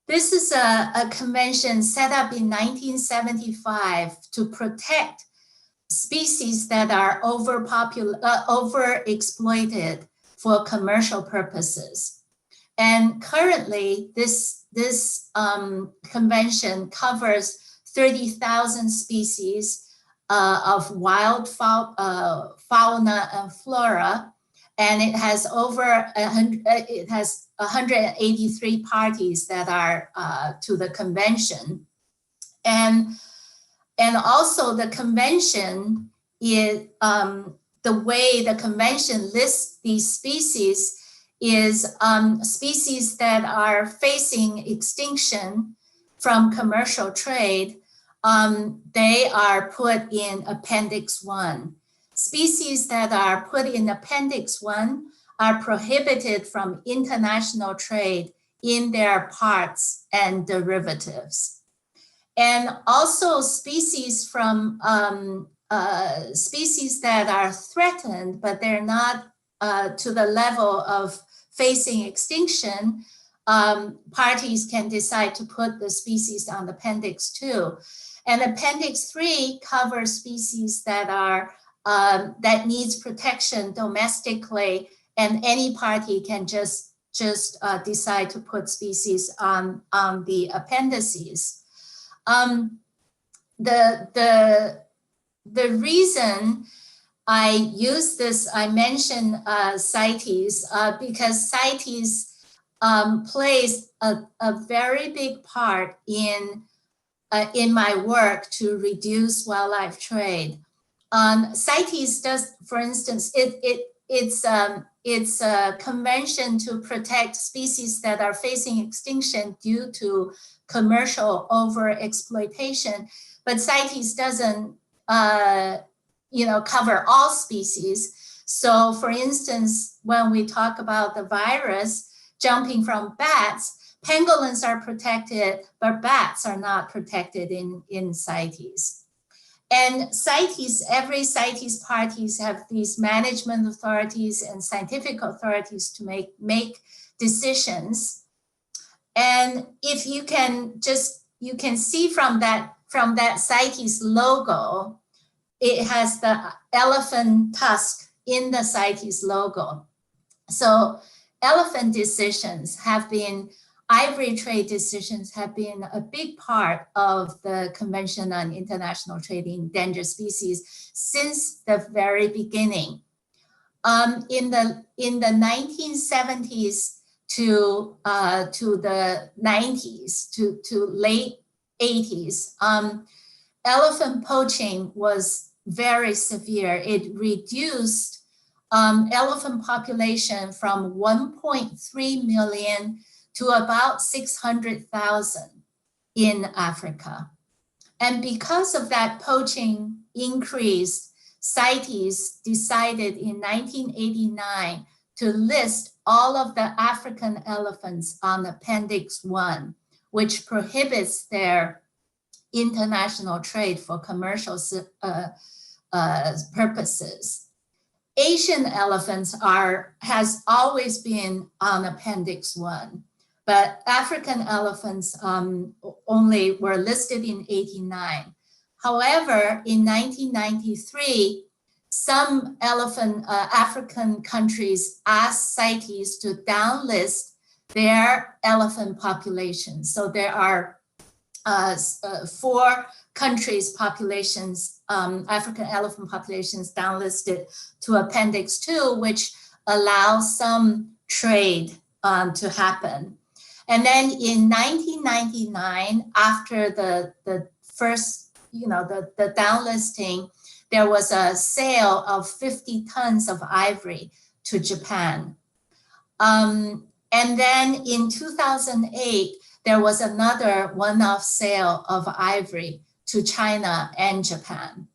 This is a convention set up in 1975 to protect species that are overexploited for commercial purposes. And currently, this convention covers 30,000 species of wild fauna and flora, and it has over 183 parties that are to the convention. And also the convention is, the way the convention lists these species is species that are facing extinction from commercial trade. They are put in Appendix 1. Species that are put in Appendix 1 are prohibited from international trade in their parts and derivatives. And also species from species that are threatened, but they're not to the level of facing extinction, parties can decide to put the species on Appendix 2. And Appendix 3 covers species that are that needs protection domestically, and any party can just decide to put species on the appendices. The reason I use this, I mentioned CITES, because CITES plays a very big part in my work to reduce wildlife trade. CITES does, for instance, it's a convention to protect species that are facing extinction due to commercial overexploitation, but CITES doesn't cover all species. So for instance, when we talk about the virus jumping from bats, pangolins are protected, but bats are not protected in CITES. And CITES, every CITES parties have these management authorities and scientific authorities to make decisions. And if you can see from that CITES logo, it has the elephant tusk in the CITES logo. So elephant decisions have been, ivory trade decisions have been a big part of the Convention on International Trade in Endangered Species since the very beginning. In the 1970s to the 90s, to late 80s, elephant poaching was very severe. It reduced elephant population from 1.3 million to about 600,000 in Africa. And because of that poaching increase, CITES decided in 1989 to list all of the African elephants on Appendix 1, which prohibits their international trade for commercial purposes. Asian elephants has always been on Appendix 1. But African elephants only were listed in 89. However, in 1993, some African countries asked CITES to downlist their elephant population. So there are 4 countries' populations, African elephant populations downlisted to Appendix 2, which allows some trade to happen. And then in 1999, after the first, the downlisting, there was a sale of 50 tons of ivory to Japan. And then in 2008, there was another one-off sale of ivory to China and Japan.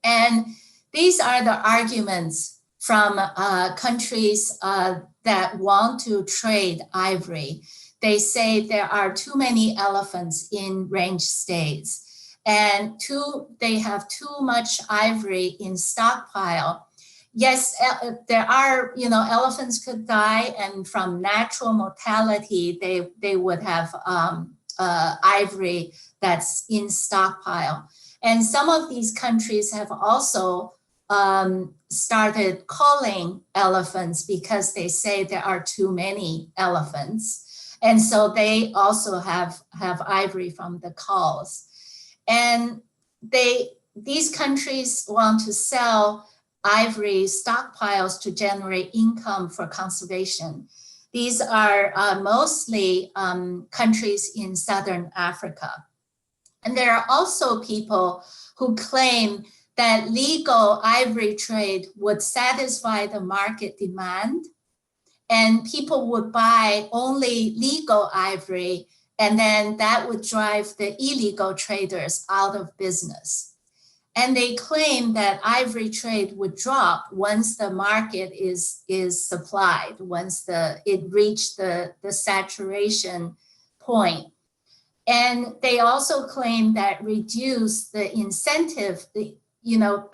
And these are the arguments from countries that want to trade ivory. They say there are too many elephants in range states, and they have too much ivory in stockpile. Yes, there are, elephants could die, and from natural mortality, they would have ivory that's in stockpile. And some of these countries have also started culling elephants because they say there are too many elephants. And so they also have ivory from the culls. And these countries want to sell ivory stockpiles to generate income for conservation. These are mostly countries in Southern Africa. And there are also people who claim that legal ivory trade would satisfy the market demand, and people would buy only legal ivory, and then that would drive the illegal traders out of business. And they claim that ivory trade would drop once the market is supplied, once it reached the saturation point. And they also claim that reduce the incentive,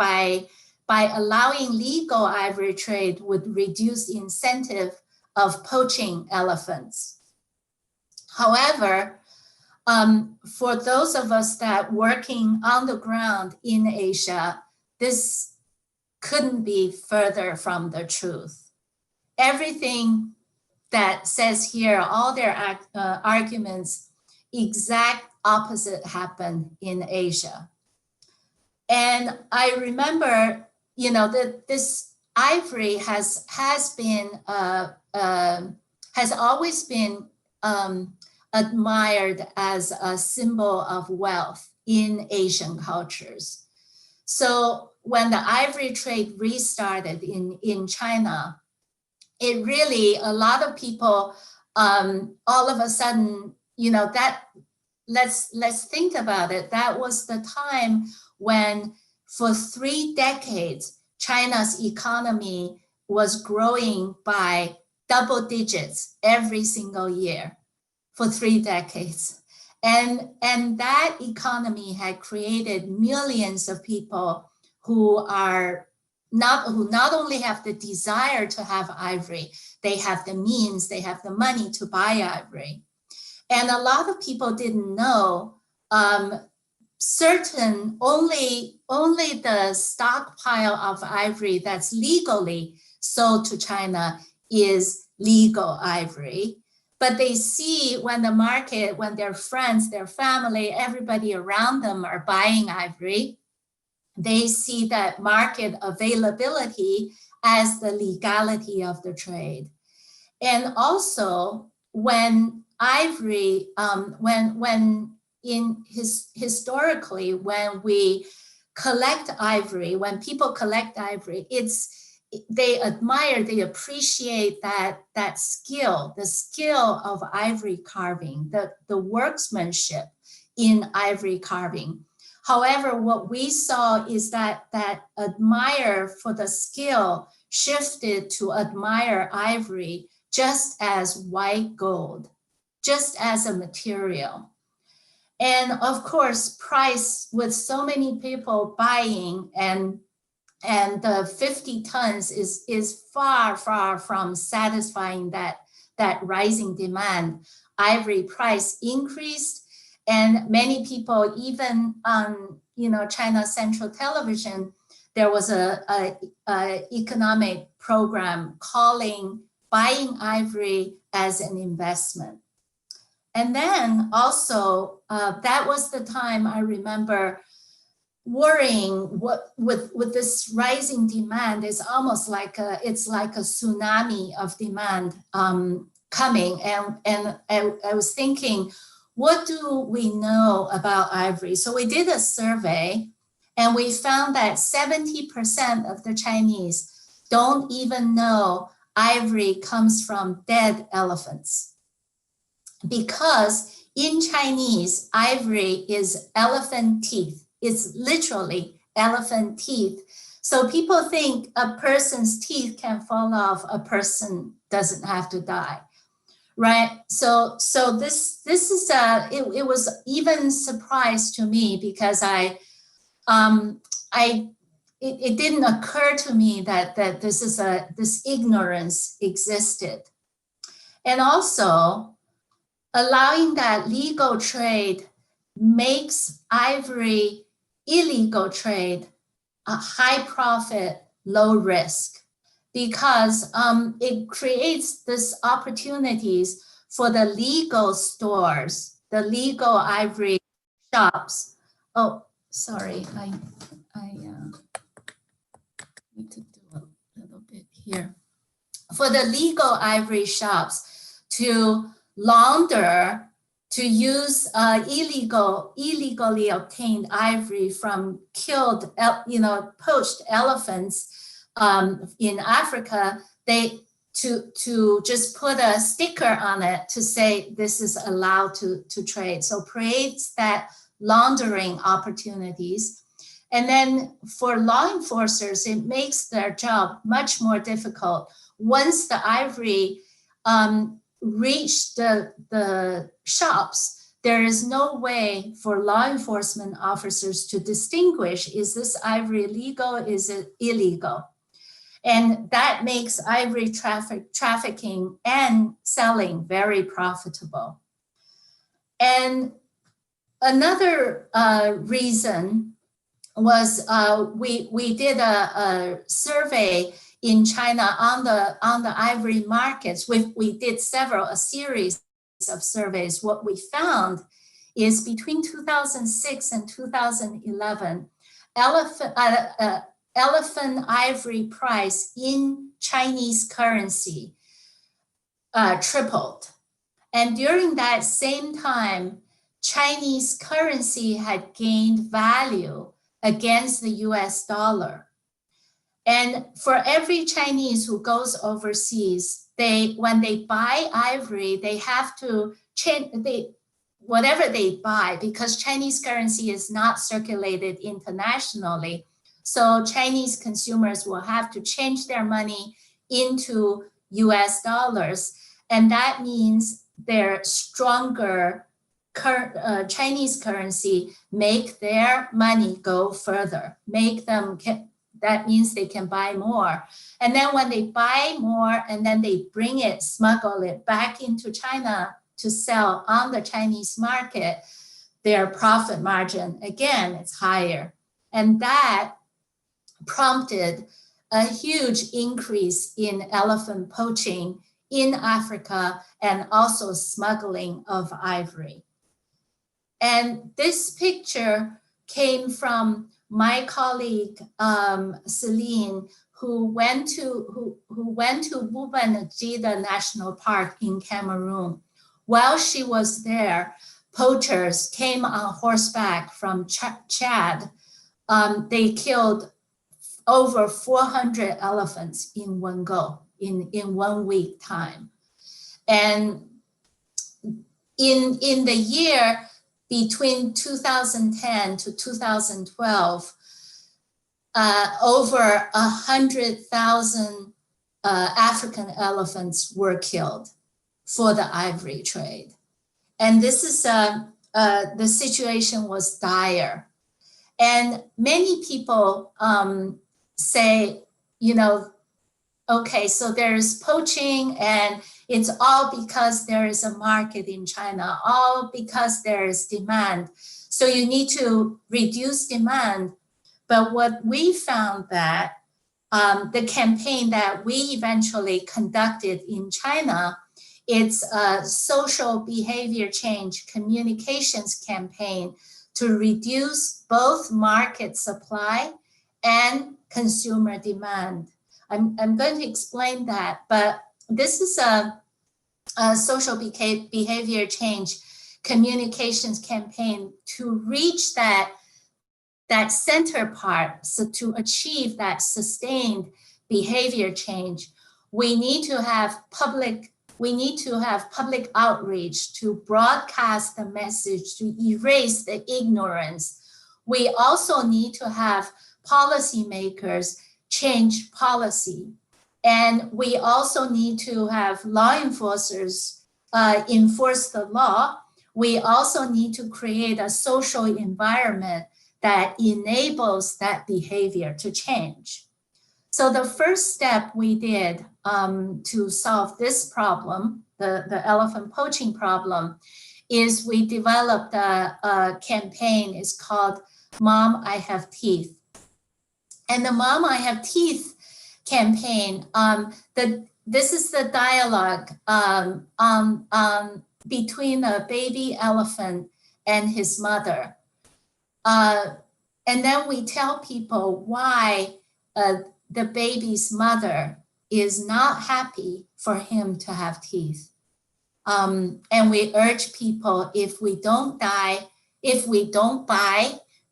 by allowing legal ivory trade would reduce the incentive of poaching elephants. However, for those of us that working on the ground in Asia, this couldn't be further from the truth. Everything that says here, all their arguments, exact opposite happened in Asia. And I remember, that this ivory has always been admired as a symbol of wealth in Asian cultures. So when the ivory trade restarted in China, it really, a lot of people, all of a sudden, that let's think about it. That was the time when for 3 decades, China's economy was growing by double digits every single year for 3 decades. And that economy had created millions of people who not only have the desire to have ivory, they have the means, they have the money to buy ivory. And a lot of people didn't know only the stockpile of ivory that's legally sold to China is legal ivory. But they see when the market, when their friends, their family, everybody around them are buying ivory, they see that market availability as the legality of the trade. And also when ivory, historically, when we collect ivory, when people collect ivory, they admire, they appreciate that skill, the skill of ivory carving, the workmanship in ivory carving. However, what we saw is that admire for the skill shifted to admire ivory just as white gold, just as a material. And of course, price, with so many people buying, and the 50 tons is far, far from satisfying that rising demand. Ivory price increased, and many people, even on China Central Television, there was a economic program calling buying ivory as an investment. And then also, that was the time I remember worrying with this rising demand. Is almost like it's like a tsunami of demand coming. And I was thinking, what do we know about ivory? So we did a survey, and we found that 70% of the Chinese don't even know ivory comes from dead elephants. Because in Chinese, ivory is elephant teeth. It's literally elephant teeth. So people think a person's teeth can fall off, a person doesn't have to die, right? So this is it was even surprise to me, because it didn't occur to me that this ignorance existed. And also, allowing that legal trade makes ivory illegal trade a high profit, low risk, because it creates this opportunities for the legal stores, the legal ivory shops, Oh, sorry, I need to do a little bit here. For the legal ivory shops to launder, to use illegally obtained ivory from killed, poached elephants in Africa, to just put a sticker on it to say this is allowed to trade. So creates that laundering opportunities. And then for law enforcers, it makes their job much more difficult. Once the ivory reach the shops, there is no way for law enforcement officers to distinguish, is this ivory legal, is it illegal? And that makes ivory trafficking and selling very profitable. And another reason was we did a survey in China on the ivory markets. We did a series of surveys. What we found is between 2006 and 2011, elephant ivory price in Chinese currency tripled. And during that same time, Chinese currency had gained value against the US dollar. And for every Chinese who goes overseas, when they buy ivory, they have to change whatever they buy, because Chinese currency is not circulated internationally. So Chinese consumers will have to change their money into US dollars. And that means their stronger Chinese currency make their money go further, that means they can buy more. And then when they buy more and then they smuggle it back into China to sell on the Chinese market, their profit margin, again, is higher. And that prompted a huge increase in elephant poaching in Africa and also smuggling of ivory. And this picture came from my colleague, Celine, who went to Bouban-Jida National Park in Cameroon. While she was there, poachers came on horseback from Chad. They killed over 400 elephants in one go, in 1 week time. And in the year between 2010 to 2012, over 100,000 African elephants were killed for the ivory trade. And this is, the situation was dire. And many people say, okay, so there's poaching and it's all because there is a market in China, all because there is demand. So you need to reduce demand. But what we found that the campaign that we eventually conducted in China, it's a social behavior change communications campaign to reduce both market supply and consumer demand. I'm going to explain that, but this is a social behavior change communications campaign to reach that center part. So to achieve that sustained behavior change, we need to have public outreach to broadcast the message, to erase the ignorance. We also need to have policymakers change policy. And we also need to have law enforcers enforce the law. We also need to create a social environment that enables that behavior to change. So the first step we did to solve this problem, the elephant poaching problem, is we developed a campaign. It's called Mom, I Have Teeth. And the Mom, I Have Teeth campaign, this is the dialogue between a baby elephant and his mother. And then we tell people why the baby's mother is not happy for him to have teeth. And we urge people, if we don't buy,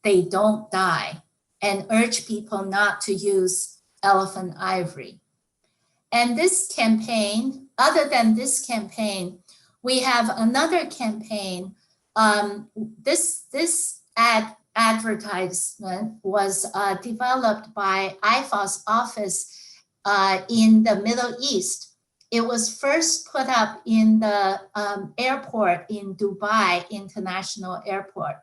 they don't die, and urge people not to use elephant ivory. And this campaign, other than this campaign, we have another campaign. This advertisement was developed by IFA's office in the Middle East. It was first put up in the airport in Dubai International Airport.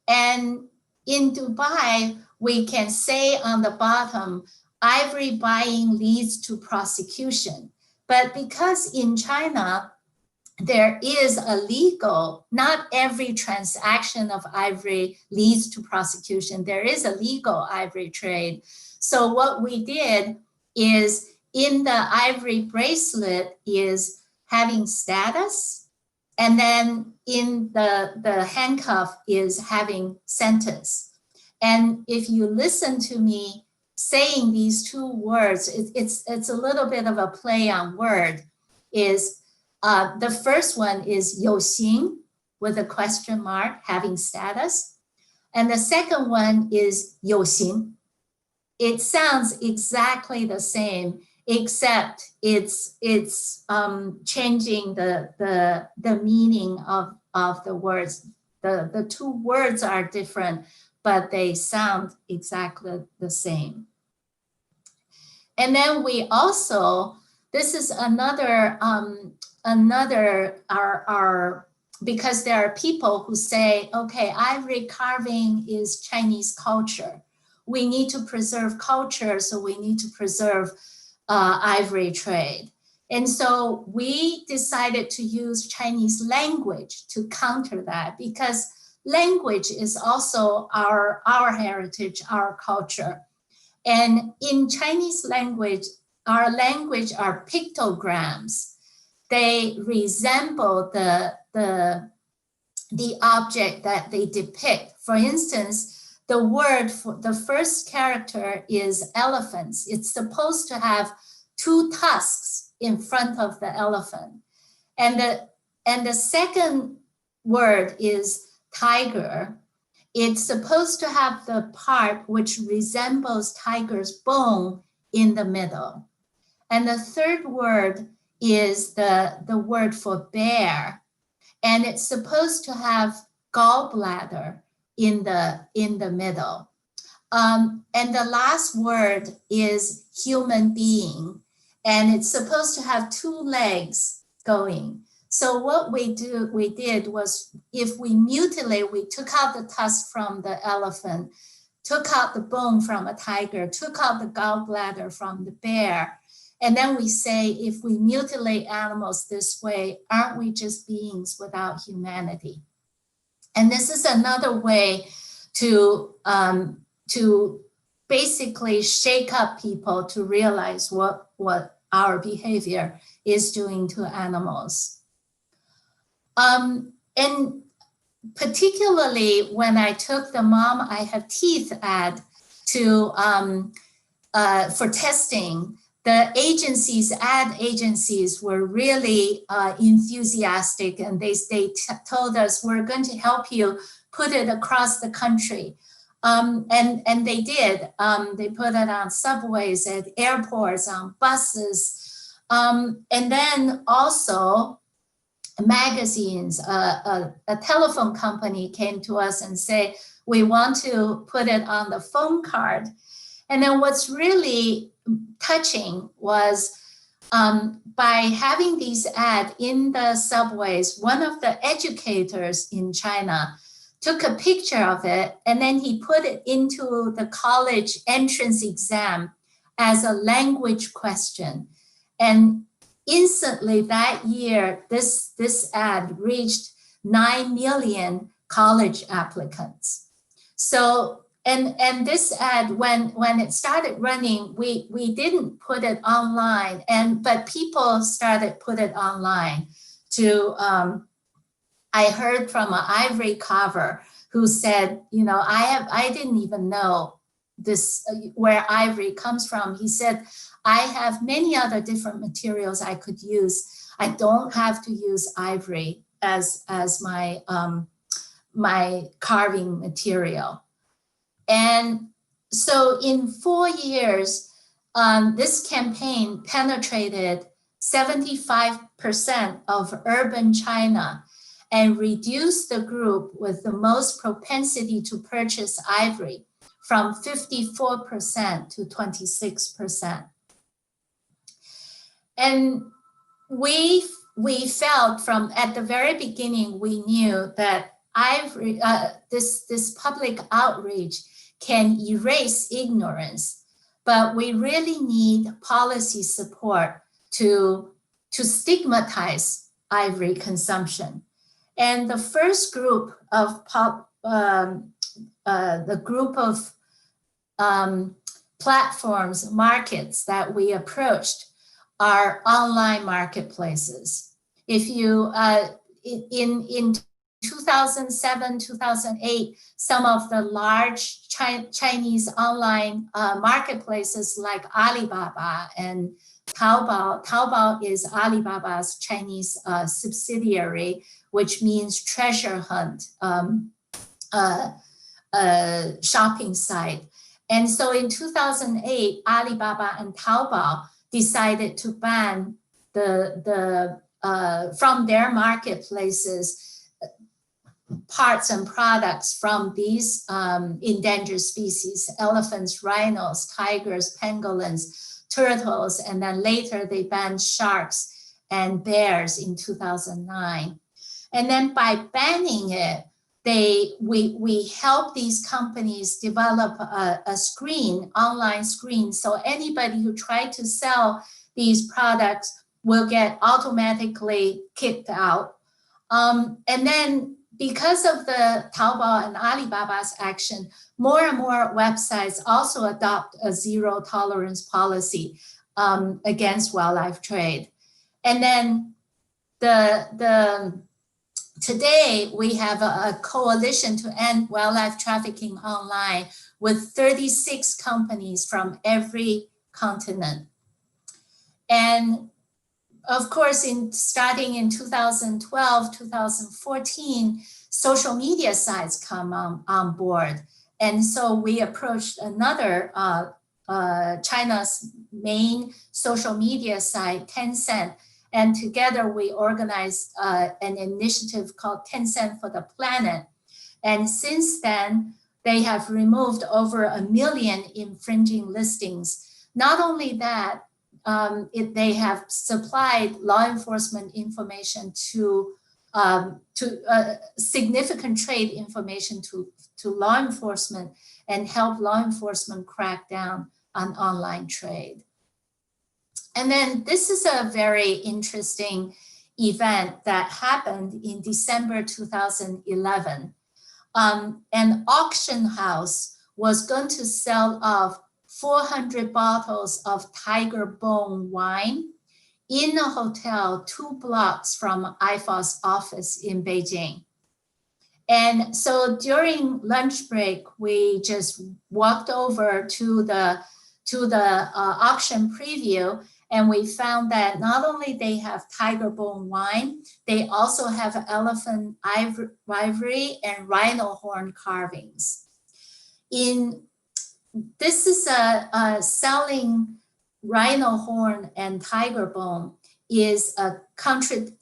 And in Dubai, we can say on the bottom, ivory buying leads to prosecution. But because in China, there is a legal, not every transaction of ivory leads to prosecution. There is a legal ivory trade. So what we did is in the ivory bracelet is having status, and then in the handcuff is having sentence. And if you listen to me saying these two words, it's a little bit of a play on word. Is the first one is 有形 with a question mark, having status. And the second one is 有形. It sounds exactly the same, except it's changing the meaning of the words. The two words are different, but they sound exactly the same. And then we also, this is another because there are people who say, okay, ivory carving is Chinese culture. We need to preserve culture, so we need to preserve ivory trade. And so we decided to use Chinese language to counter that, because language is also our heritage, our culture. And in Chinese language, our language are pictograms. They resemble the object that they depict. For instance, the word for the first character is elephants. It's supposed to have two tusks in front of the elephant. And the second word is tiger. It's supposed to have the part which resembles tiger's bone in the middle. And the third word is the word for bear. And it's supposed to have gallbladder in the middle. And the last word is human being. And it's supposed to have two legs going. So what we did was, if we mutilate, we took out the tusk from the elephant, took out the bone from a tiger, took out the gallbladder from the bear. And then we say, if we mutilate animals this way, aren't we just beings without humanity? And this is another way to basically shake up people to realize what our behavior is doing to animals. And particularly when I took the Mom, I Have Teeth ad to for testing, the ad agencies were really enthusiastic, and they told us, we're going to help you put it across the country. And they did. They put it on subways, at airports, on buses. And then also magazines, a telephone company came to us and said, we want to put it on the phone card. And then what's really touching was by having these ads in the subways, one of the educators in China took a picture of it, and then he put it into the college entrance exam as a language question. And instantly that year, this ad reached 9 million college applicants. So, and this ad, when it started running, we didn't put it online, but people started put it online to, I heard from an ivory carver who said, you know, I didn't even know this, where ivory comes from. He said, I have many other different materials I could use. I don't have to use ivory as my, my carving material. And so in 4 years, this campaign penetrated 75% of urban China and reduced the group with the most propensity to purchase ivory from 54% to 26%. And we felt from at the very beginning, we knew that ivory, this public outreach can erase ignorance, but we really need policy support to stigmatize ivory consumption. And the first group of platforms, markets that we approached are online marketplaces. If you, in 2007, 2008, some of the large Chinese online marketplaces like Alibaba and Taobao. Taobao is Alibaba's Chinese subsidiary, which means treasure hunt shopping site. And so in 2008, Alibaba and Taobao decided to ban from their marketplaces parts and products from these endangered species: elephants, rhinos, tigers, pangolins, turtles, and then later they banned sharks and bears in 2009. And then by banning it, we help these companies develop a screen, online screen, so anybody who tried to sell these products will get automatically kicked out. And then because of the Taobao and Alibaba's action, more and more websites also adopt a zero tolerance policy against wildlife trade. And then today we have a coalition to end wildlife trafficking online with 36 companies from every continent. And of course, starting in 2012, 2014, social media sites come on board. And so we approached another China's main social media site, Tencent. And together we organized an initiative called Tencent for the Planet. And since then, they have removed over 1 million infringing listings. Not only that, they have supplied law enforcement information to significant trade information to law enforcement and help law enforcement crack down on online trade. And then this is a very interesting event that happened in December 2011. An auction house was going to sell off 400 bottles of tiger bone wine in a hotel 2 blocks from IFAW's office in Beijing. And so during lunch break, we just walked over to the auction preview, and we found that not only they have tiger bone wine, they also have elephant ivory and rhino horn carvings. This is selling rhino horn and tiger bone is a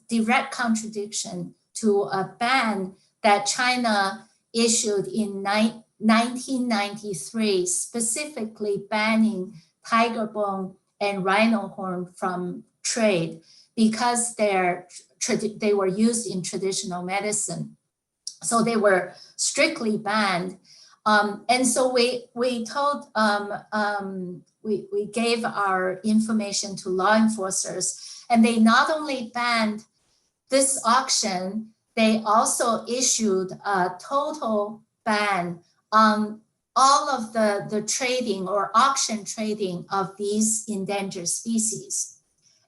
direct contradiction to a ban that China issued in 1993, specifically banning tiger bone and rhino horn from trade because they were used in traditional medicine. So they were strictly banned. And so we gave our information to law enforcers, and they not only banned this auction, they also issued a total ban on all of the trading or auction trading of these endangered species.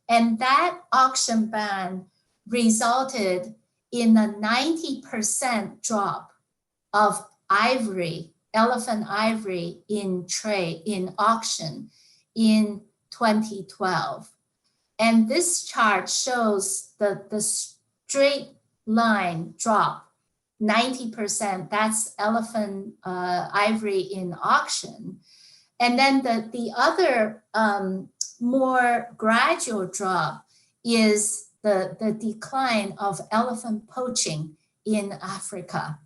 And that auction ban resulted in a 90% drop of ivory, elephant ivory in auction in 2012. And this chart shows the straight line drop, 90%, that's elephant ivory in auction. And then the other more gradual drop is the decline of elephant poaching in Africa.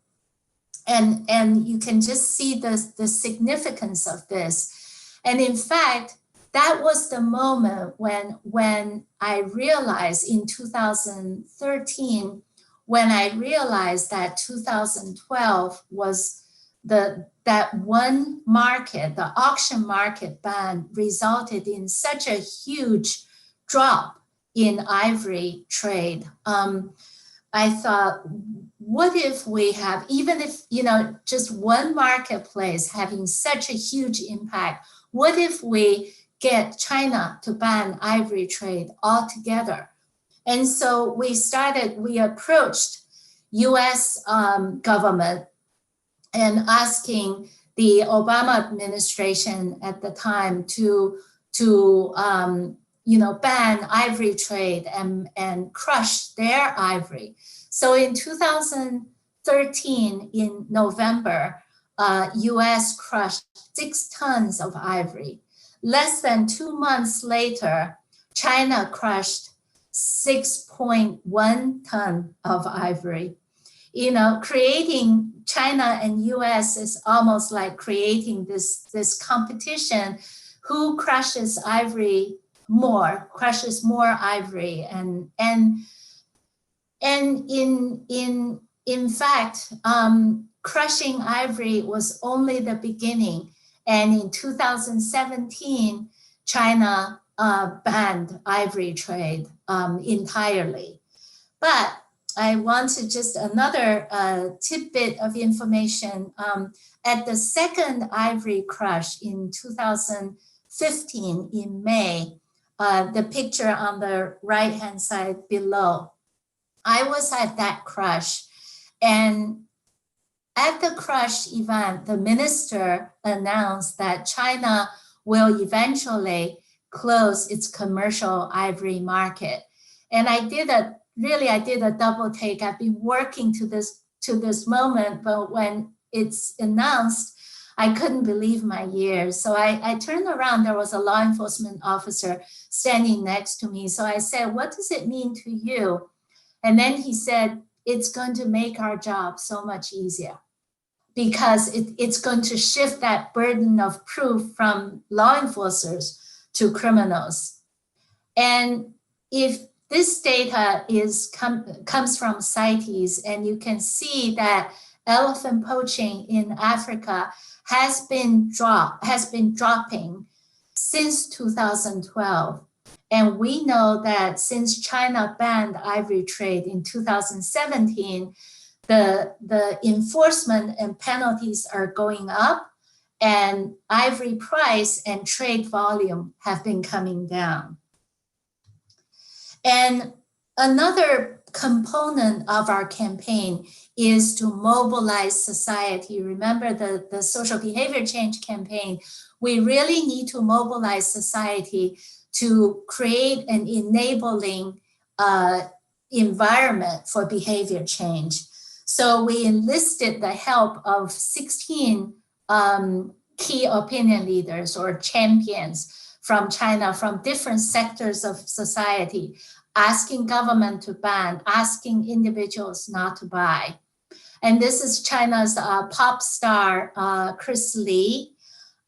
And you can just see the significance of this. And in fact, that was the moment when I realized in 2013, when I realized that 2012 was that one market, the auction market ban, resulted in such a huge drop in ivory trade. I thought, what if we have, even if, just one marketplace having such a huge impact, what if we get China to ban ivory trade altogether? And so we approached US government and asking the Obama administration at the time to ban ivory trade and crush their ivory. So in 2013, in November, US crushed 6 tons of ivory. Less than 2 months later, China crushed 6.1 ton of ivory. Creating China and US is almost like creating this competition. Who crushes more ivory, and in fact, crushing ivory was only the beginning. And in 2017, China banned ivory trade entirely. But I want to just another tidbit of information. At the second ivory crush in 2015 in May, the picture on the right-hand side below, I was at that crush. And at the crush event, the minister announced that China will eventually close its commercial ivory market. And I did a double take. I've been working to this moment, but when it's announced, I couldn't believe my ears. So I turned around, there was a law enforcement officer standing next to me. So I said, what does it mean to you? And then he said, it's going to make our job so much easier, because it's going to shift that burden of proof from law enforcers to criminals. And if this data comes from CITES, and you can see that elephant poaching in Africa has been dropping since 2012. And we know that since China banned ivory trade in 2017, the enforcement and penalties are going up, and ivory price and trade volume have been coming down. And another component of our campaign is to mobilize society. Remember the social behavior change campaign, we really need to mobilize society to create an enabling environment for behavior change. So we enlisted the help of 16 key opinion leaders or champions from China, from different sectors of society, asking government to ban, asking individuals not to buy. And this is China's pop star, Chris Lee,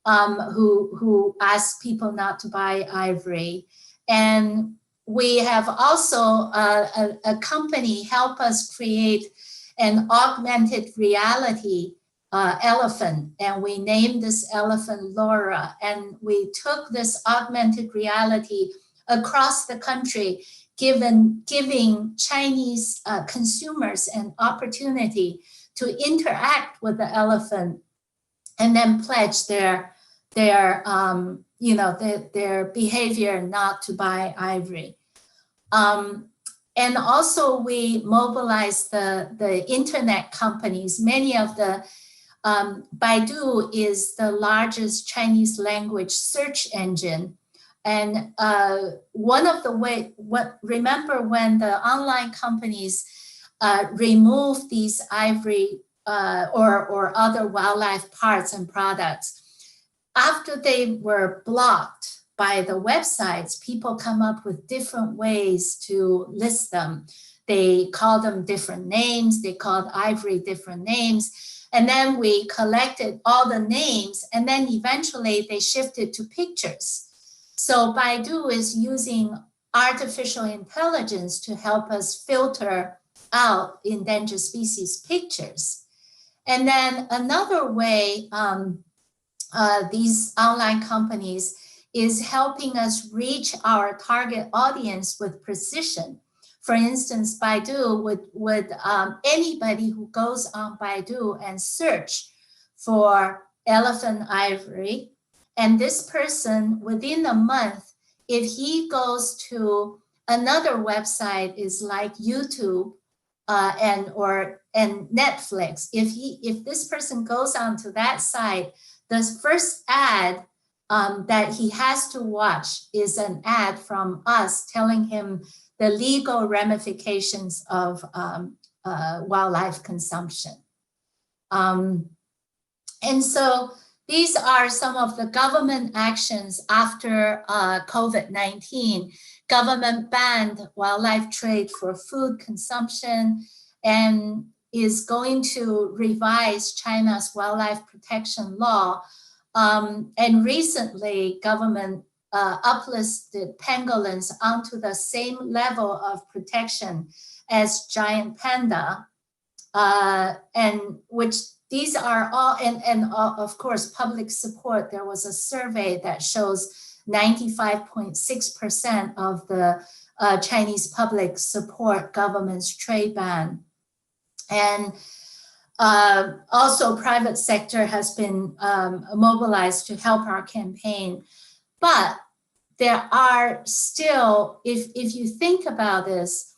who asked people not to buy ivory. And we have also a company help us create an augmented reality elephant, and we named this elephant Laura. And we took this augmented reality across the country, giving Chinese consumers an opportunity to interact with the elephant and then pledge their behavior not to buy ivory. And also we mobilized the internet companies. Many of the, Baidu is the largest Chinese language search engine. And one of the remember when the online companies removed these ivory or other wildlife parts and products, after they were blocked by the websites, people come up with different ways to list them. They call them different names, they called ivory different names. And then we collected all the names, and then eventually they shifted to pictures. So Baidu is using artificial intelligence to help us filter out endangered species pictures. And then another way these online companies is helping us reach our target audience with precision. For instance, Baidu would anybody who goes on Baidu and search for elephant ivory, and this person within a month, if he goes to another website is like YouTube and Netflix, if this person goes onto that site, the first ad that he has to watch is an ad from us telling him the legal ramifications of wildlife consumption. And so these are some of the government actions after COVID-19. Government banned wildlife trade for food consumption and is going to revise China's wildlife protection law. And recently, government uplisted pangolins onto the same level of protection as giant panda, and which these are all, and of course, public support. There was a survey that shows 95.6% of the Chinese public support government's trade ban. And also private sector has been mobilized to help our campaign. But there are still, if you think about this,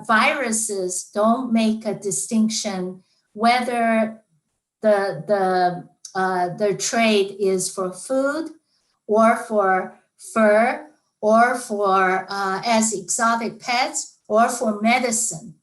viruses don't make a distinction whether the trade is for food or for fur or for as exotic pets or for medicine.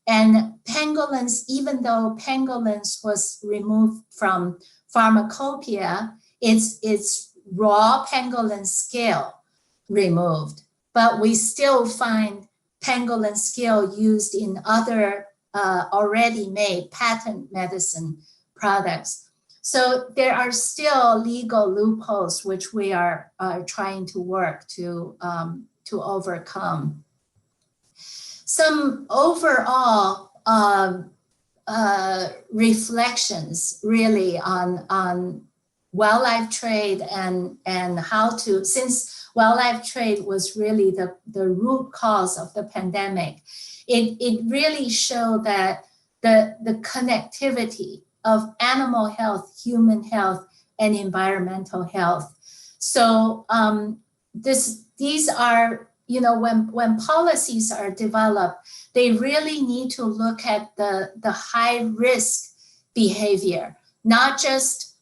And pangolins, even though pangolins was removed from pharmacopoeia, it's raw pangolin scale removed, but we still find pangolin scale used in other already made patent medicine products. So there are still legal loopholes which we are trying to work to overcome. Some overall reflections really on wildlife trade and how to, since wildlife trade was really the root cause of the pandemic, it really showed that the connectivity of animal health, human health, and environmental health. So these are, you know, when policies are developed, they really need to look at the high risk behavior, not just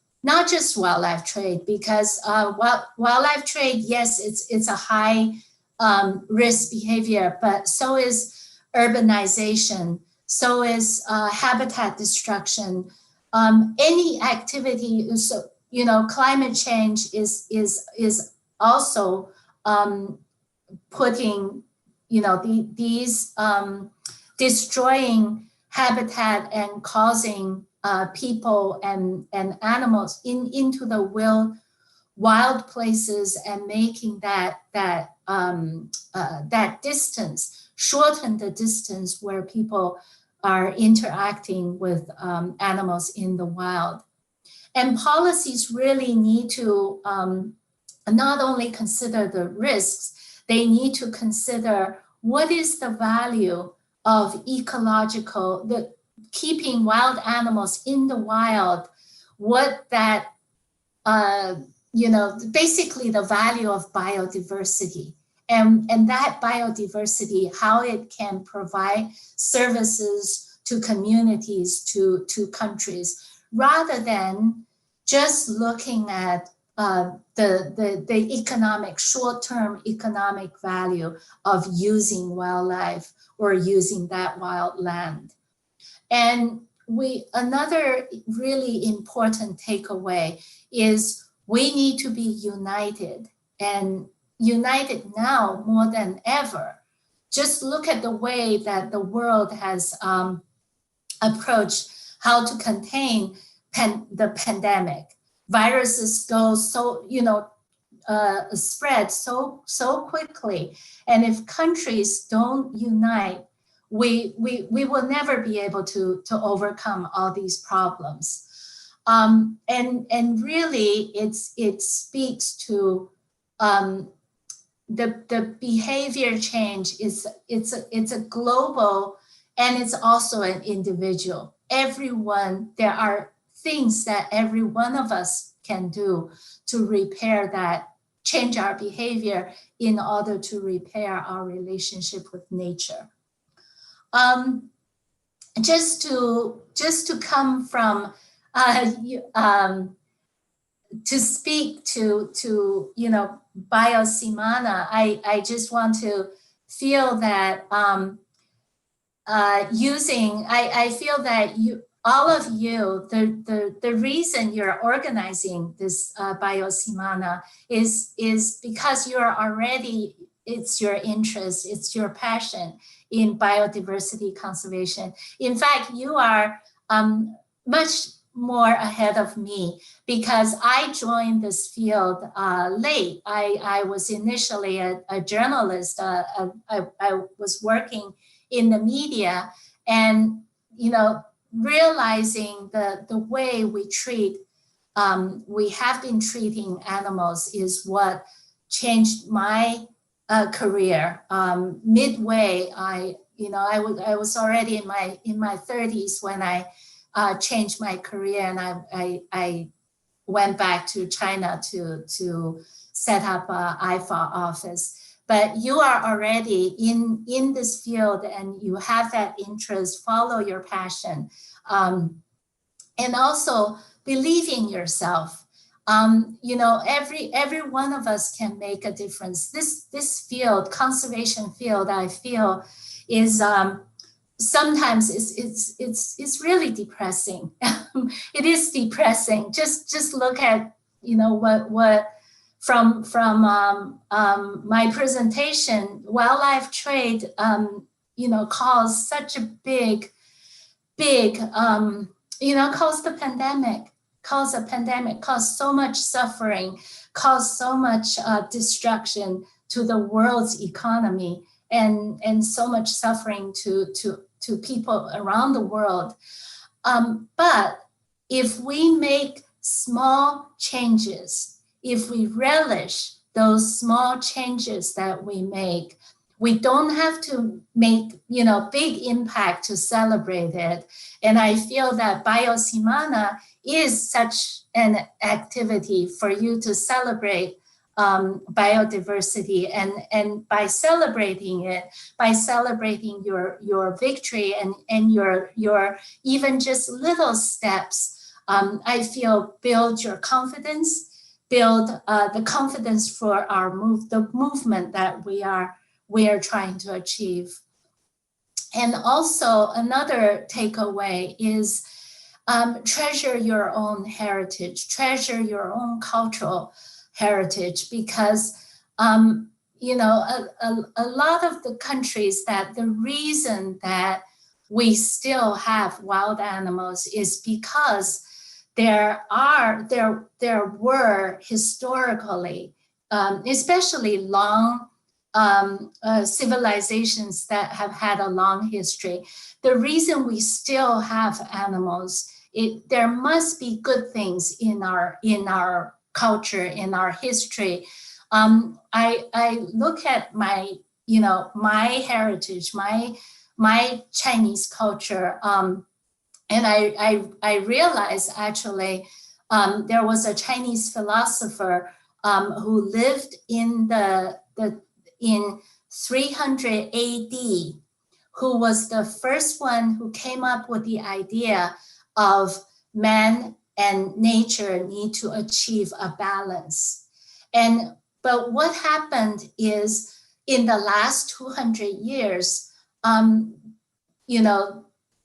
wildlife trade, because wildlife trade, yes, it's a high risk behavior, but so is urbanization, so is habitat destruction. Any activity, so, you know, climate change is also putting, you know, these destroying habitat and causing people and animals into the wild places and making that distance, shorten the distance where people are interacting with animals in the wild. And policies really need to not only consider the risks, they need to consider what is the value of keeping wild animals in the wild, what that, you know, basically the value of biodiversity. and that biodiversity, how it can provide services to communities, to countries, rather than just looking at the economic, short-term economic value of using wildlife or using that wild land. And another really important takeaway is we need to be united, and united now more than ever. Just look at the way that the world has approached how to contain the pandemic. Viruses go spread so quickly, and if countries don't unite, we will never be able to overcome all these problems. And really, it speaks to the behavior change. It's a global, and it's also an individual. There are things that every one of us can do to repair that, change our behavior in order to repair our relationship with nature. Just to come from to speak to BioSemana, I just want to feel that I feel that all of you, the reason you're organizing this BioSemana is because you're already, it's your interest, it's your passion in biodiversity conservation. In fact, you are much more ahead of me because I joined this field late. I was initially a journalist. I was working in the media, and realizing the way we have been treating animals is what changed my career. Midway, I was already in my 30s when I changed my career, and I went back to China to set up an IFA office. But you are already in this field, and you have that interest, follow your passion, and also believe in yourself. Every one of us can make a difference. This field, conservation field, I feel is sometimes it's really depressing. It is depressing. Just look at what from my presentation, wildlife trade caused such a big caused a pandemic, caused so much suffering, caused so much destruction to the world's economy, and so much suffering to people around the world. But if we make small changes, if we relish those small changes that we make, we don't have to make big impact to celebrate it. And I feel that BioSemana is such an activity for you to celebrate biodiversity, and by celebrating it, by celebrating your victory and your even just little steps, I feel build your confidence, build the confidence for the movement that we are trying to achieve. And also another takeaway is treasure your own heritage, treasure your own cultural heritage, because a lot of the countries, that the reason that we still have wild animals is because there were historically, especially long civilizations that have had a long history. The reason we still have animals, there must be good things in our culture, in our history. I look at my heritage, my Chinese culture, and I realized actually there was a Chinese philosopher who lived in in 300 AD, who was the first one who came up with the idea of man and nature need to achieve a balance. But what happened is in the last 200 years,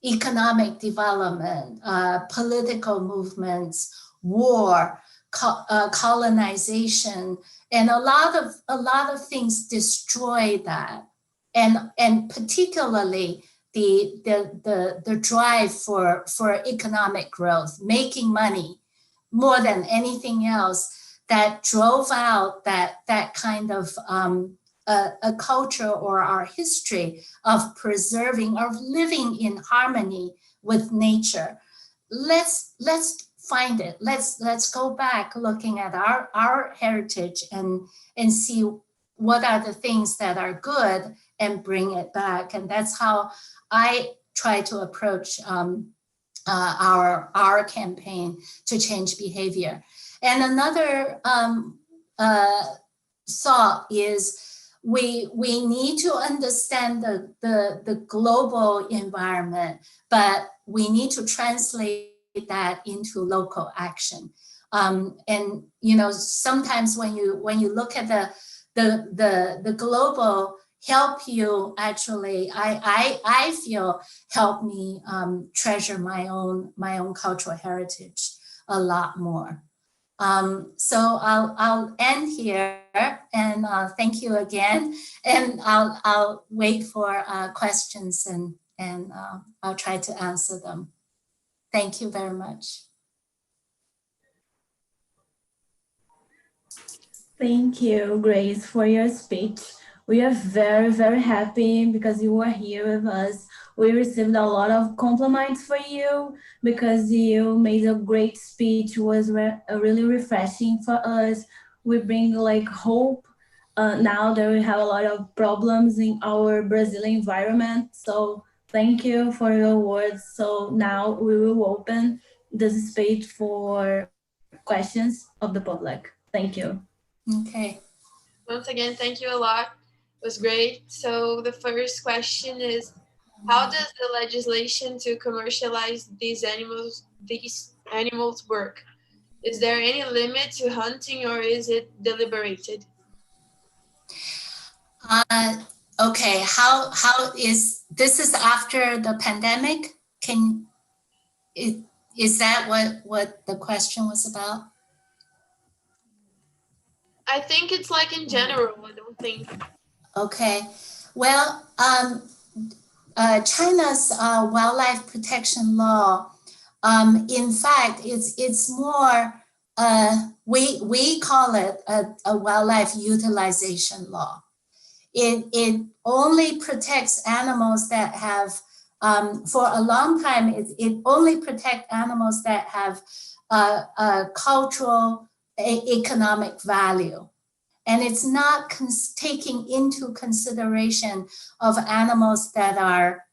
economic development, political movements, war, colonization, and a lot of things destroy that, and particularly the drive for economic growth, making money more than anything else, that drove out that kind of a culture or our history of preserving, of living in harmony with nature. Let's find it. Let's go back looking at our heritage and see what are the things that are good and bring it back. And that's how I try to approach our campaign to change behavior. And another thought is we need to understand the global environment, but we need to translate that into local action. And sometimes when you look at the global help you actually, I feel help me treasure my own cultural heritage a lot more. So I'll end here, and thank you again. And I'll wait for questions, and I'll try to answer them. Thank you very much. Thank you, Grace, for your speech. We are very, very happy because you are here with us. We received a lot of compliments for you because you made a great speech. It was really refreshing for us. We bring like hope now that we have a lot of problems in our Brazilian environment. So thank you for your words. So now we will open this space for questions of the public. Thank you. Okay. Once again, thank you a lot. It was great. So the first question is, how does the legislation to commercialize these animals work? Is there any limit to hunting, or is it deliberated? Okay, how is this after the pandemic? Is that what the question was about? I think it's like in general, I don't think. Okay, well, China's wildlife protection law, in fact, it's more, we call it a wildlife utilization law. It only protects animals that have, for a long time, it only protects animals that have cultural, economic value. And it's not taking into consideration of animals that are,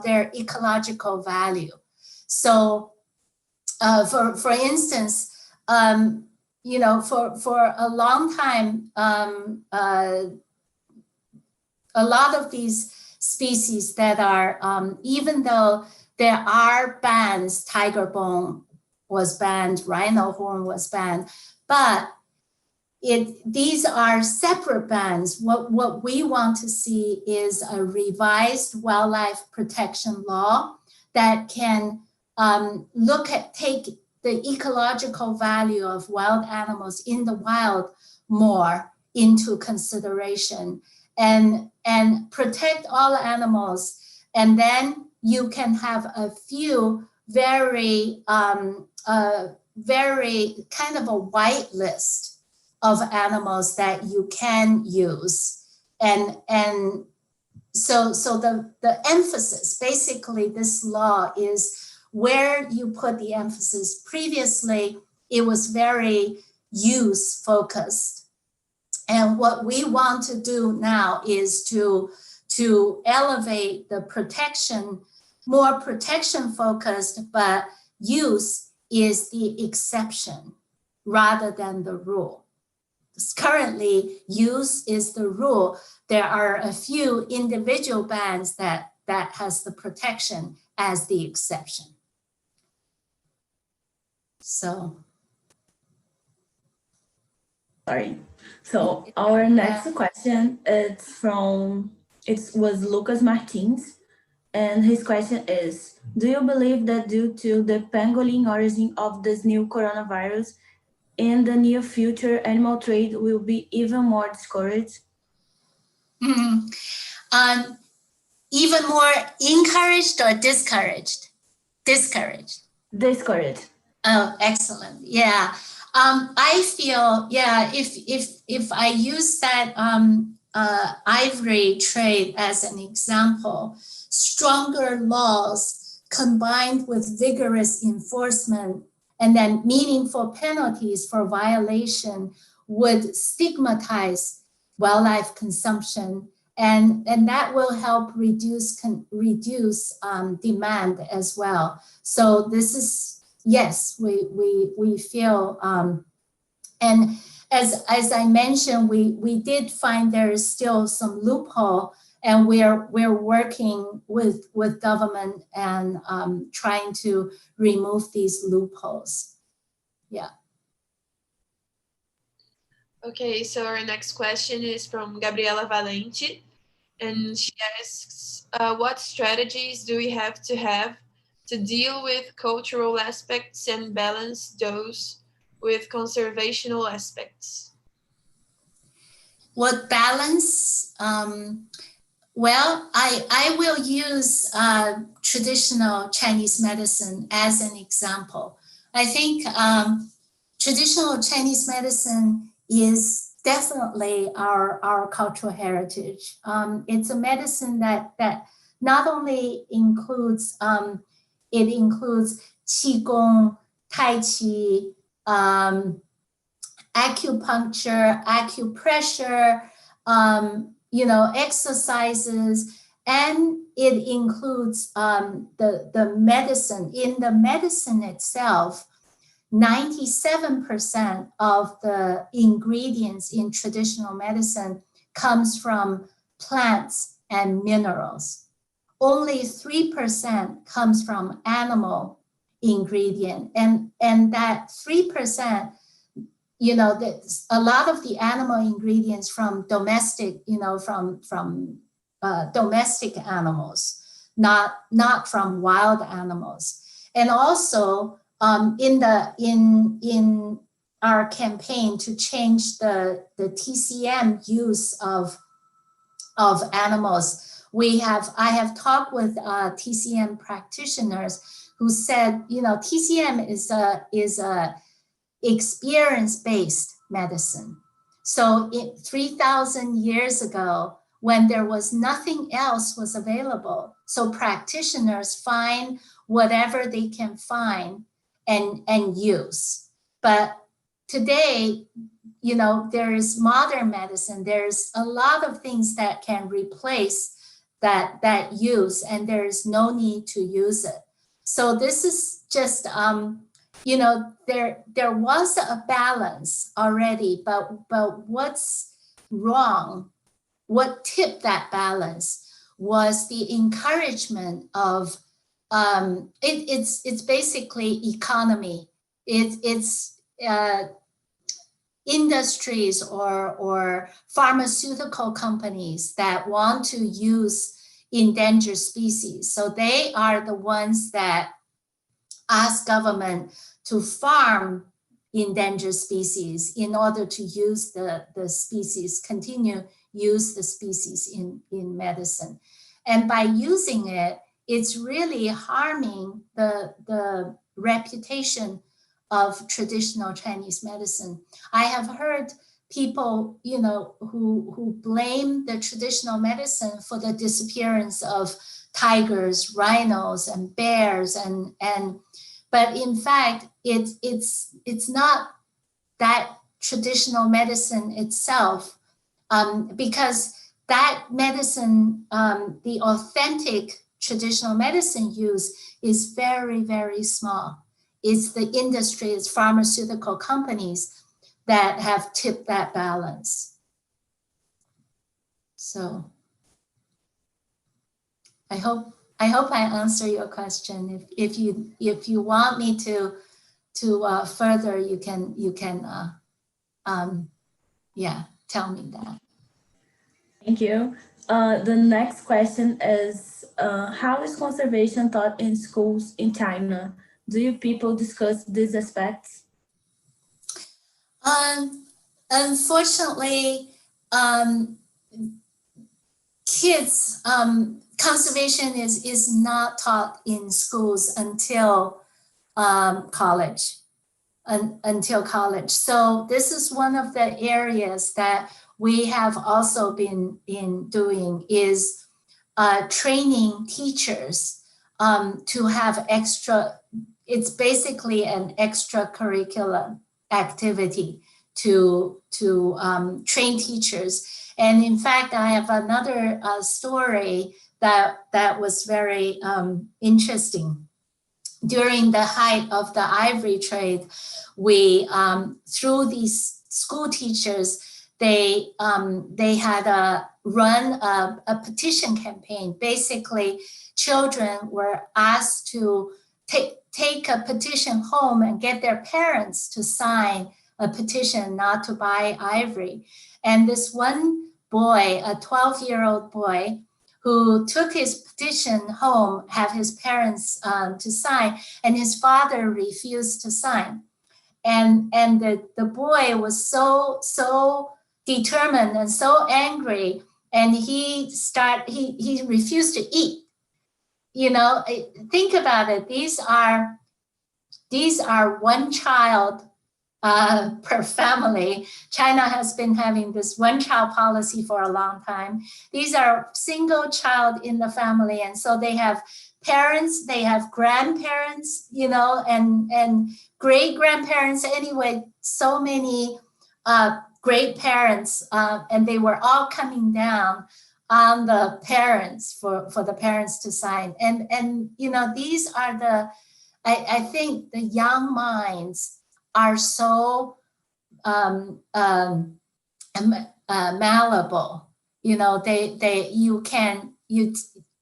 their ecological value. So, for instance, for a long time, a lot of these species that are, even though there are bans, tiger bone was banned, rhino horn was banned, but these are separate bans. What we want to see is a revised wildlife protection law that can take the ecological value of wild animals in the wild more into consideration and protect all animals. And then you can have a few very kind of a white list of animals that you can use. And so the emphasis, basically this law is where you put the emphasis. Previously, it was very use focused. And what we want to do now is to elevate the protection, more protection focused, but use is the exception rather than the rule. currently use is the rule. There are a few individual bans that has the protection as the exception. So. Sorry. So our next question was Lucas Martins, and his question is, do you believe that due to the pangolin origin of this new coronavirus, in the near future, animal trade will be even more discouraged? Even more encouraged or discouraged? Discouraged. Discouraged. Oh, excellent. Yeah. I feel, yeah, if I use that ivory trade as an example, stronger laws combined with vigorous enforcement and then meaningful penalties for violation would stigmatize wildlife consumption, and that will help reduce demand as well. So this is, yes, we feel, and as I mentioned, we did find there is still some loophole, and we're working with government and trying to remove these loopholes. Yeah. Okay, so our next question is from Gabriela Valente, and she asks, what strategies do we have to deal with cultural aspects and balance those with conservational aspects? What balance? Well, I will use traditional Chinese medicine as an example. I think traditional Chinese medicine is definitely our cultural heritage. It's a medicine that not only includes it includes Qigong, Tai Chi, acupuncture, acupressure, exercises, and it includes the medicine. In the medicine itself, 97% of the ingredients in traditional medicine comes from plants and minerals. Only 3% comes from animal ingredient, and that 3%, a lot of the animal ingredients from domestic, from domestic animals, not from wild animals. And also in our campaign to change the TCM use of animals, I have talked with TCM practitioners who said, TCM is a experience-based medicine. So 3,000 years ago, when there was nothing else was available, so practitioners find whatever they can find and use. But today, there is modern medicine. There's a lot of things that can replace that use, and there is no need to use it. So this is just, there was a balance already, but what's wrong, what tipped that balance was the encouragement of, it's basically economy. It's industries or pharmaceutical companies that want to use endangered species. So they are the ones that ask government to farm endangered species in order to use the species, use the species in medicine. And by using it, it's really harming the reputation of traditional Chinese medicine. I have heard people, who blame the traditional medicine for the disappearance of tigers, rhinos, and bears, but in fact, it's not that traditional medicine itself, because that medicine, the authentic traditional medicine use is very, very small. It's the industry, it's pharmaceutical companies. that have tipped that balance. So I hope I answer your question. If you want me to further, you can tell me that. Thank you. The next question is, how is conservation taught in schools in China? Do you people discuss these aspects? Unfortunately, kids, conservation is not taught in schools until college. So this is one of the areas that we have also been doing, is training teachers to have extra. It's basically an extracurricular activity to train teachers. And in fact, I have another story that was very interesting. During the height of the ivory trade, we through these school teachers, they had run a petition campaign. Basically, children were asked to take a petition home and get their parents to sign a petition not to buy ivory. And this one boy, a 12-year-old boy, who took his petition home, have his parents to sign, and his father refused to sign. And the boy was so determined and so angry, and he refused to eat. You know, think about it. These are one child per family. China has been having this one-child policy for a long time. These are single child in the family, and so they have parents, they have grandparents, you know, and great-grandparents. Anyway, so many great parents, and they were all coming down on the parents for the parents to sign. And you know, these are the, I think the young minds are so malleable. You know,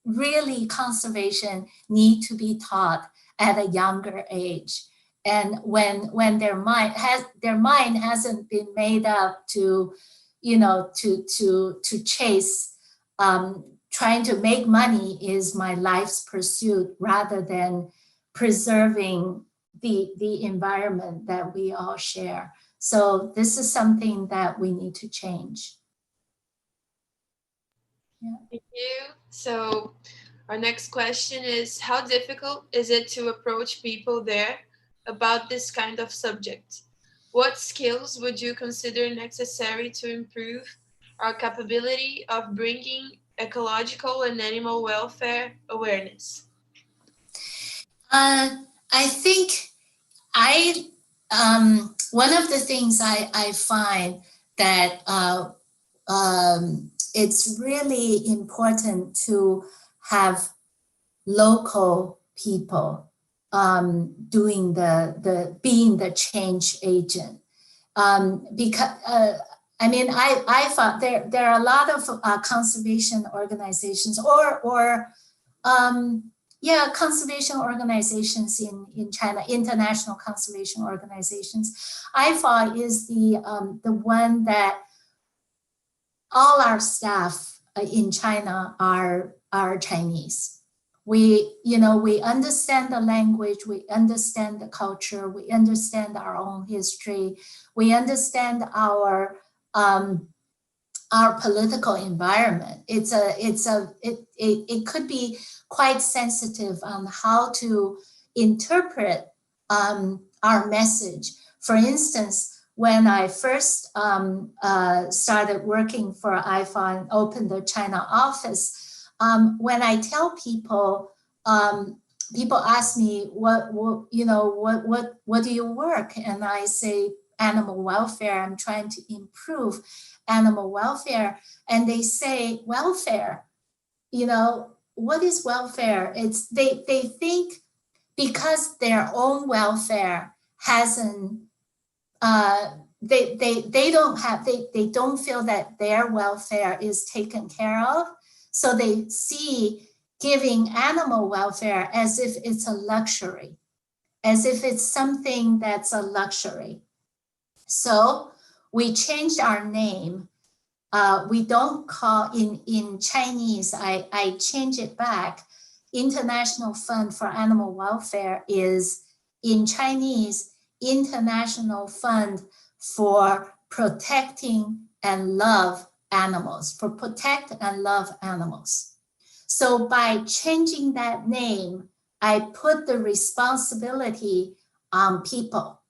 really conservation need to be taught at a younger age. And when their mind hasn't been made up to, you know, to chase, trying to make money is my life's pursuit, rather than preserving the environment that we all share. So this is something that we need to change. Yeah. Thank you. So our next question is, how difficult is it to approach people there about this kind of subject? What skills would you consider necessary to improve our capability of bringing ecological and animal welfare awareness? I think one of the things I find that it's really important to have local people doing being the change agent, because I mean, I thought there are a lot of conservation organizations conservation organizations in China, international conservation organizations. IFA is the one that all our staff in China are Chinese. We understand the language, we understand the culture, we understand our own history, we understand our political environment. It could be quite sensitive on how to interpret our message. For instance, when I first started working for IFA and opened the China office, when I tell people, people ask me, what do you work? And I say, animal welfare. I'm trying to improve animal welfare. And they say, welfare, what is welfare? They think because their own welfare hasn't they don't feel that their welfare is taken care of. So they see giving animal welfare as if it's a luxury, as if it's something that's a luxury. So we changed our name. We don't call, in Chinese, I change it back. International Fund for Animal Welfare is, in Chinese, International Fund for Protecting and Love Animals, for protect and love animals. So by changing that name, I put the responsibility on people.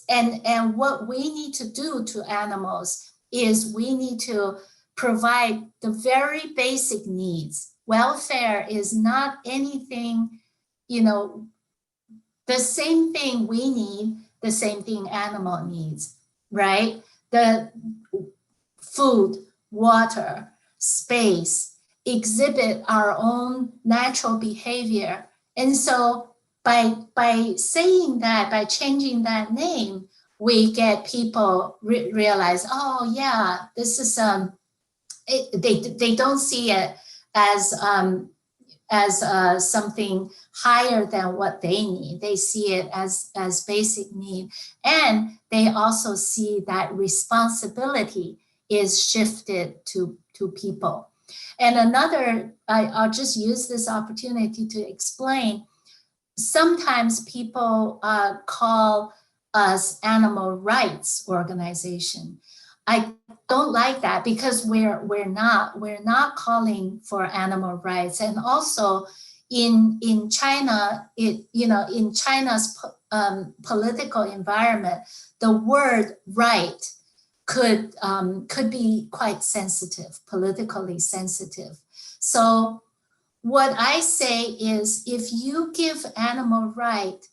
And what we need to do to animals is we need to provide the very basic needs. Welfare is not anything, the same thing we need, the same thing animal needs, right? The food, water, space, exhibit our own natural behavior. And so by saying that, by changing that name, we get people realize, oh yeah, this is, they don't see it as something higher than what they need. They see it as basic need. And they also see that responsibility is shifted to people. And another, I'll just use this opportunity to explain, sometimes people call us animal rights organization. I don't like that because we're not calling for animal rights. And also in China, in China's political environment, the word right could be quite sensitive, politically sensitive. So what I say is, if you give animal rights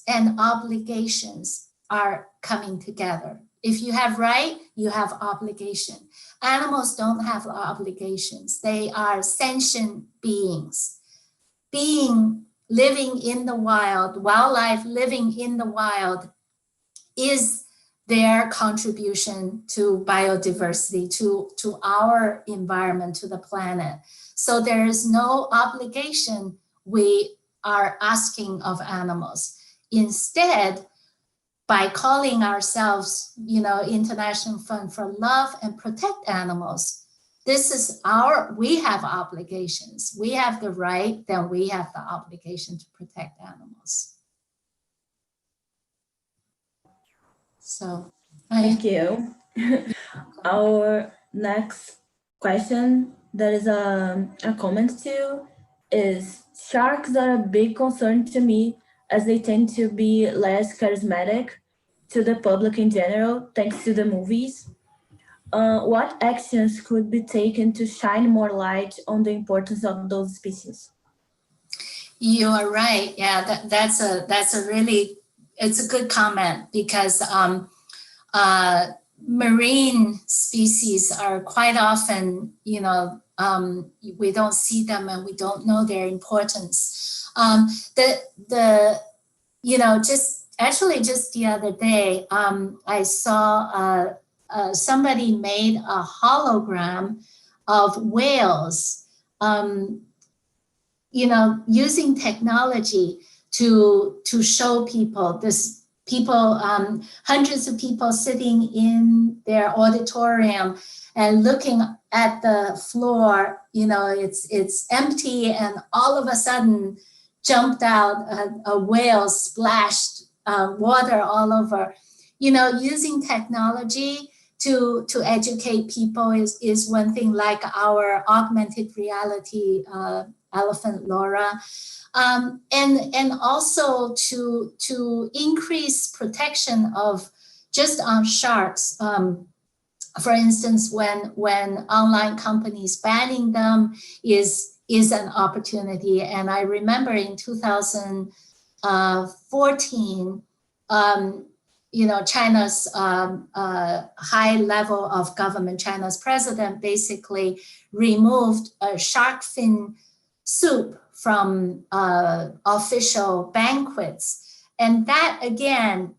and obligations are coming together. If you have right, you have obligation. Animals don't have obligations. They are sentient beings. Living in the wild, wildlife living in the wild is their contribution to biodiversity, to our environment, to the planet. So there is no obligation we are asking of animals. Instead, by calling ourselves, International Fund for Love and Protect Animals, this is we have obligations. We have the right, then we have the obligation to protect animals. So, thank you. Our next question, that is a comment to, is sharks are a big concern to me, as they tend to be less charismatic to the public in general, thanks to the movies. What actions could be taken to shine more light on the importance of those species? You are right. Yeah, that's a really, it's a good comment, because marine species are quite often, we don't see them and we don't know their importance. Just the other day, I saw somebody made a hologram of whales, using technology to show people this. Hundreds of people sitting in their auditorium and looking at the floor, it's empty, and all of a sudden jumped out a whale, splashed water all over. Using technology to educate people is one thing, like our augmented reality elephant Laura. And also to increase protection of just on sharks. For instance, when online companies banning them is an opportunity. And I remember in 2014, China's high level of government, China's president basically removed shark fin soup from official banquets. And that again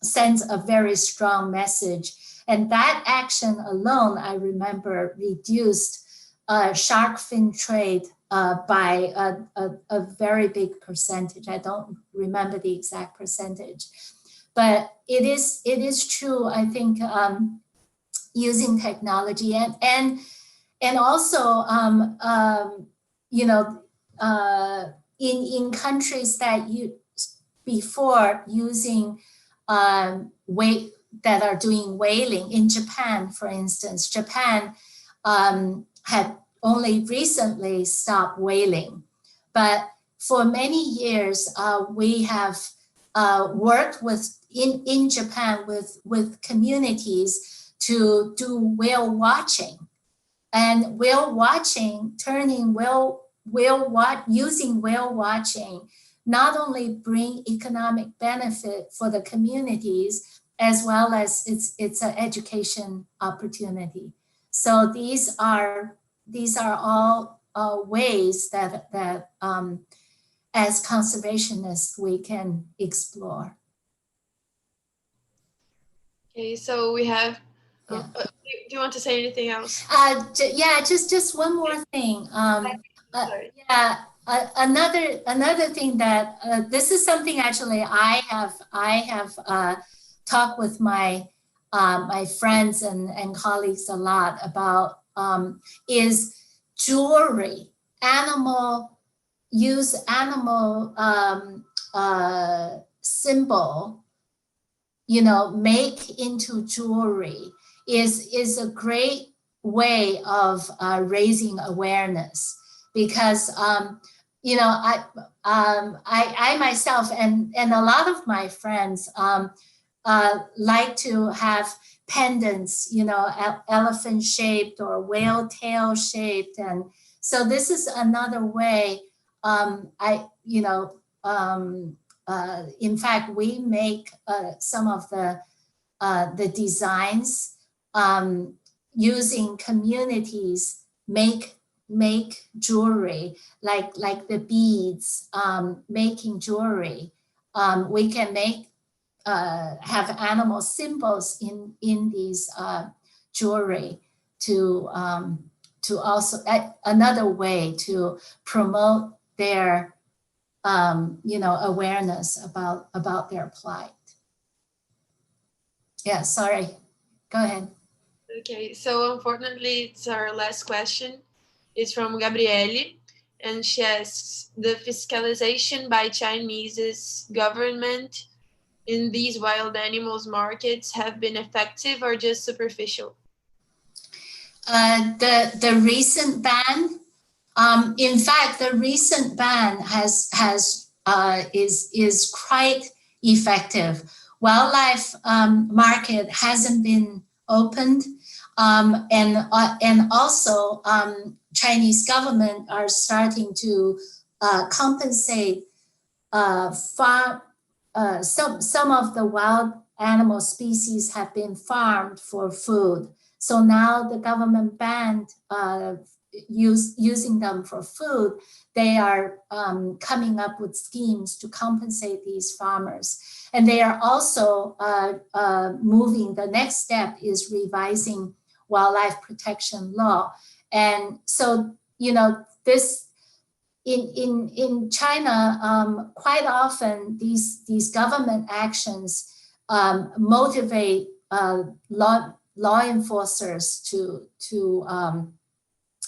sends a very strong message. And that action alone, I remember, reduced shark fin trade by a very big percentage. I don't remember the exact percentage, but it is true. I think using technology and also in countries that before using that are doing whaling. In Japan, for instance, Japan had only recently stopped whaling, but for many years we have worked in Japan with communities to do whale watching, and using whale watching not only bring economic benefit for the communities as well as it's an education opportunity. So these are all ways that as conservationists we can explore. Okay, so we have. Do you want to say anything else? Just one more thing. Another thing that this is something actually I have talked with my friends and colleagues a lot about is jewelry. Use animal symbol, make into jewelry is a great way of raising awareness, because I myself and a lot of my friends like to have pendants, elephant shaped or whale tail shaped, and so this is another way. In fact, we make some of the designs using communities make jewelry, like the beads, making jewelry. We can have animal symbols in these jewelry to also another way to promote their awareness about their plight. Yeah, sorry. Go ahead. Okay, so unfortunately, it's our last question. It's from Gabriele, and she asks, the fiscalization by Chinese government in these wild animals markets have been effective or just superficial? The recent ban, in fact, the recent ban is quite effective. Wildlife market hasn't been opened, and also Chinese government are starting to compensate some of the wild animal species have been farmed for food. So now the government banned using them for food. They are coming up with schemes to compensate these farmers. And they are also moving, the next step is revising wildlife protection law. And so, this in China, quite often these government actions motivate law enforcers to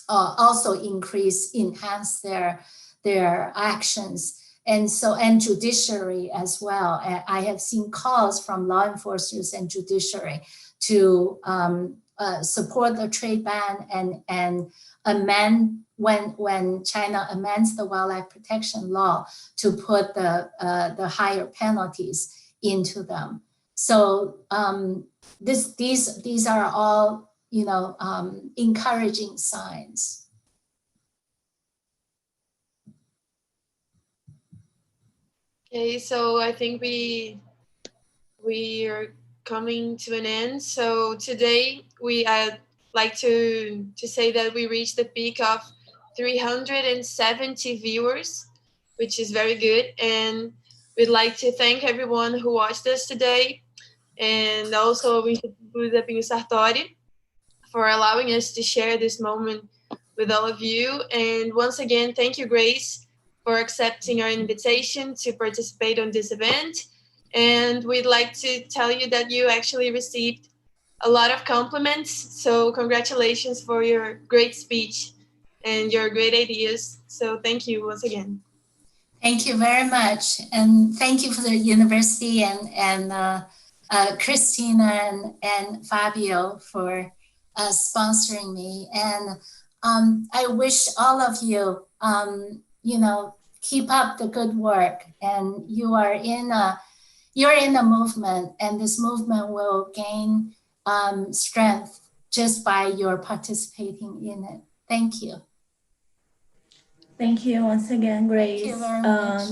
also enhance their actions. And judiciary as well. I have seen calls from law enforcers and judiciary to support the trade ban and amend when China amends the wildlife protection law to put the higher penalties into them. So these are all encouraging signs. Okay, so I think we are coming to an end. So today I'd like to say that we reached the peak of 370 viewers, which is very good. And We'd like to thank everyone who watched us today, and also Luísa, Pinho, Sartori, for allowing us to share this moment with all of you. And once again, thank you, Grace, for accepting our invitation to participate on this event. And we'd like to tell you that you actually received a lot of compliments. So congratulations for your great speech and your great ideas. So thank you once again. Thank you very much. And thank you for the university and Christina and Fabio for sponsoring me. And I wish all of you, keep up the good work. And you're in a movement, and this movement will gain strength just by your participating in it. Thank you. Thank you once again, Grace. Thank you very much.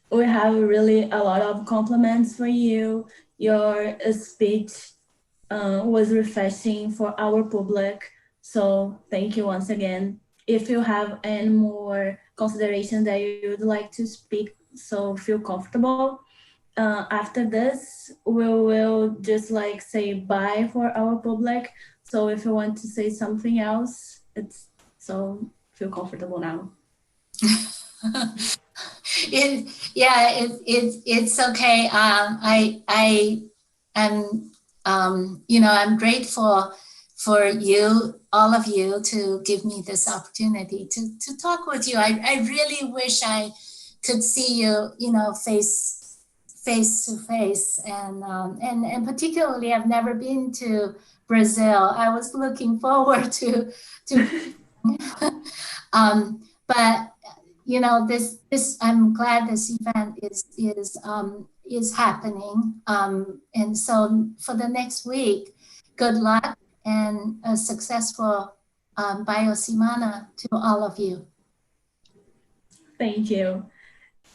We have really a lot of compliments for you. Your speech was refreshing for our public. So thank you once again. If you have any more considerations that you would like to speak, so feel comfortable. After this, we will just say bye for our public. So if you want to say something else, feel comfortable now. It's okay. I'm grateful for you, all of you, to give me this opportunity to talk with you. I really wish I could see you, face to face, and particularly I've never been to Brazil. I was looking forward to but this I'm glad this event is happening. And so for the next week, good luck and a successful biosemana to all of you. Thank you.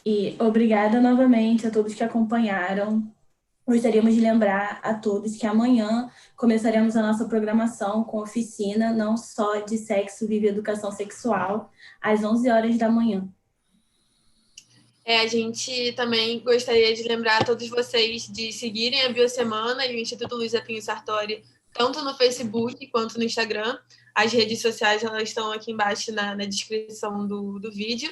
E obrigada novamente a todos que acompanharam. Gostaríamos de lembrar a todos que amanhã começaremos a nossa programação com oficina não só de sexo, vida e educação sexual, às 11 horas da manhã. A gente também gostaria de lembrar a todos vocês de seguirem a Biosemana e o Instituto Luísa, Pinho, Sartori, tanto no Facebook quanto no Instagram. As redes sociais elas estão aqui embaixo na descrição do vídeo.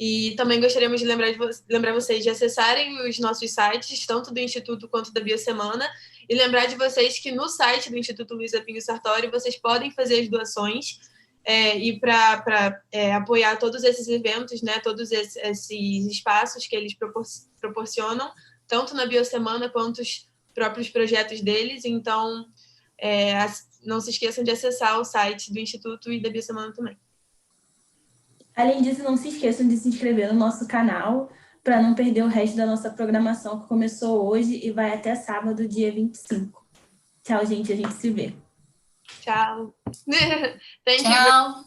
E também gostaríamos de lembrar vocês de acessarem os nossos sites, tanto do Instituto quanto da Biosemana, e lembrar de vocês que no site do Instituto Luísa, Pinho, Sartori vocês podem fazer as doações e para apoiar todos esses eventos, né, todos esses espaços que eles proporcionam, tanto na Biosemana quanto os próprios projetos deles. Então, não se esqueçam de acessar o site do Instituto e da Biosemana também. Além disso, não se esqueçam de se inscrever no nosso canal para não perder o resto da nossa programação que começou hoje e vai até sábado, dia 25. Tchau, gente. A gente se vê. Tchau. Thank Tchau.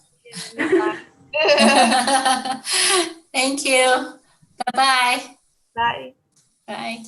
Thank you. Bye-bye. Bye. Bye.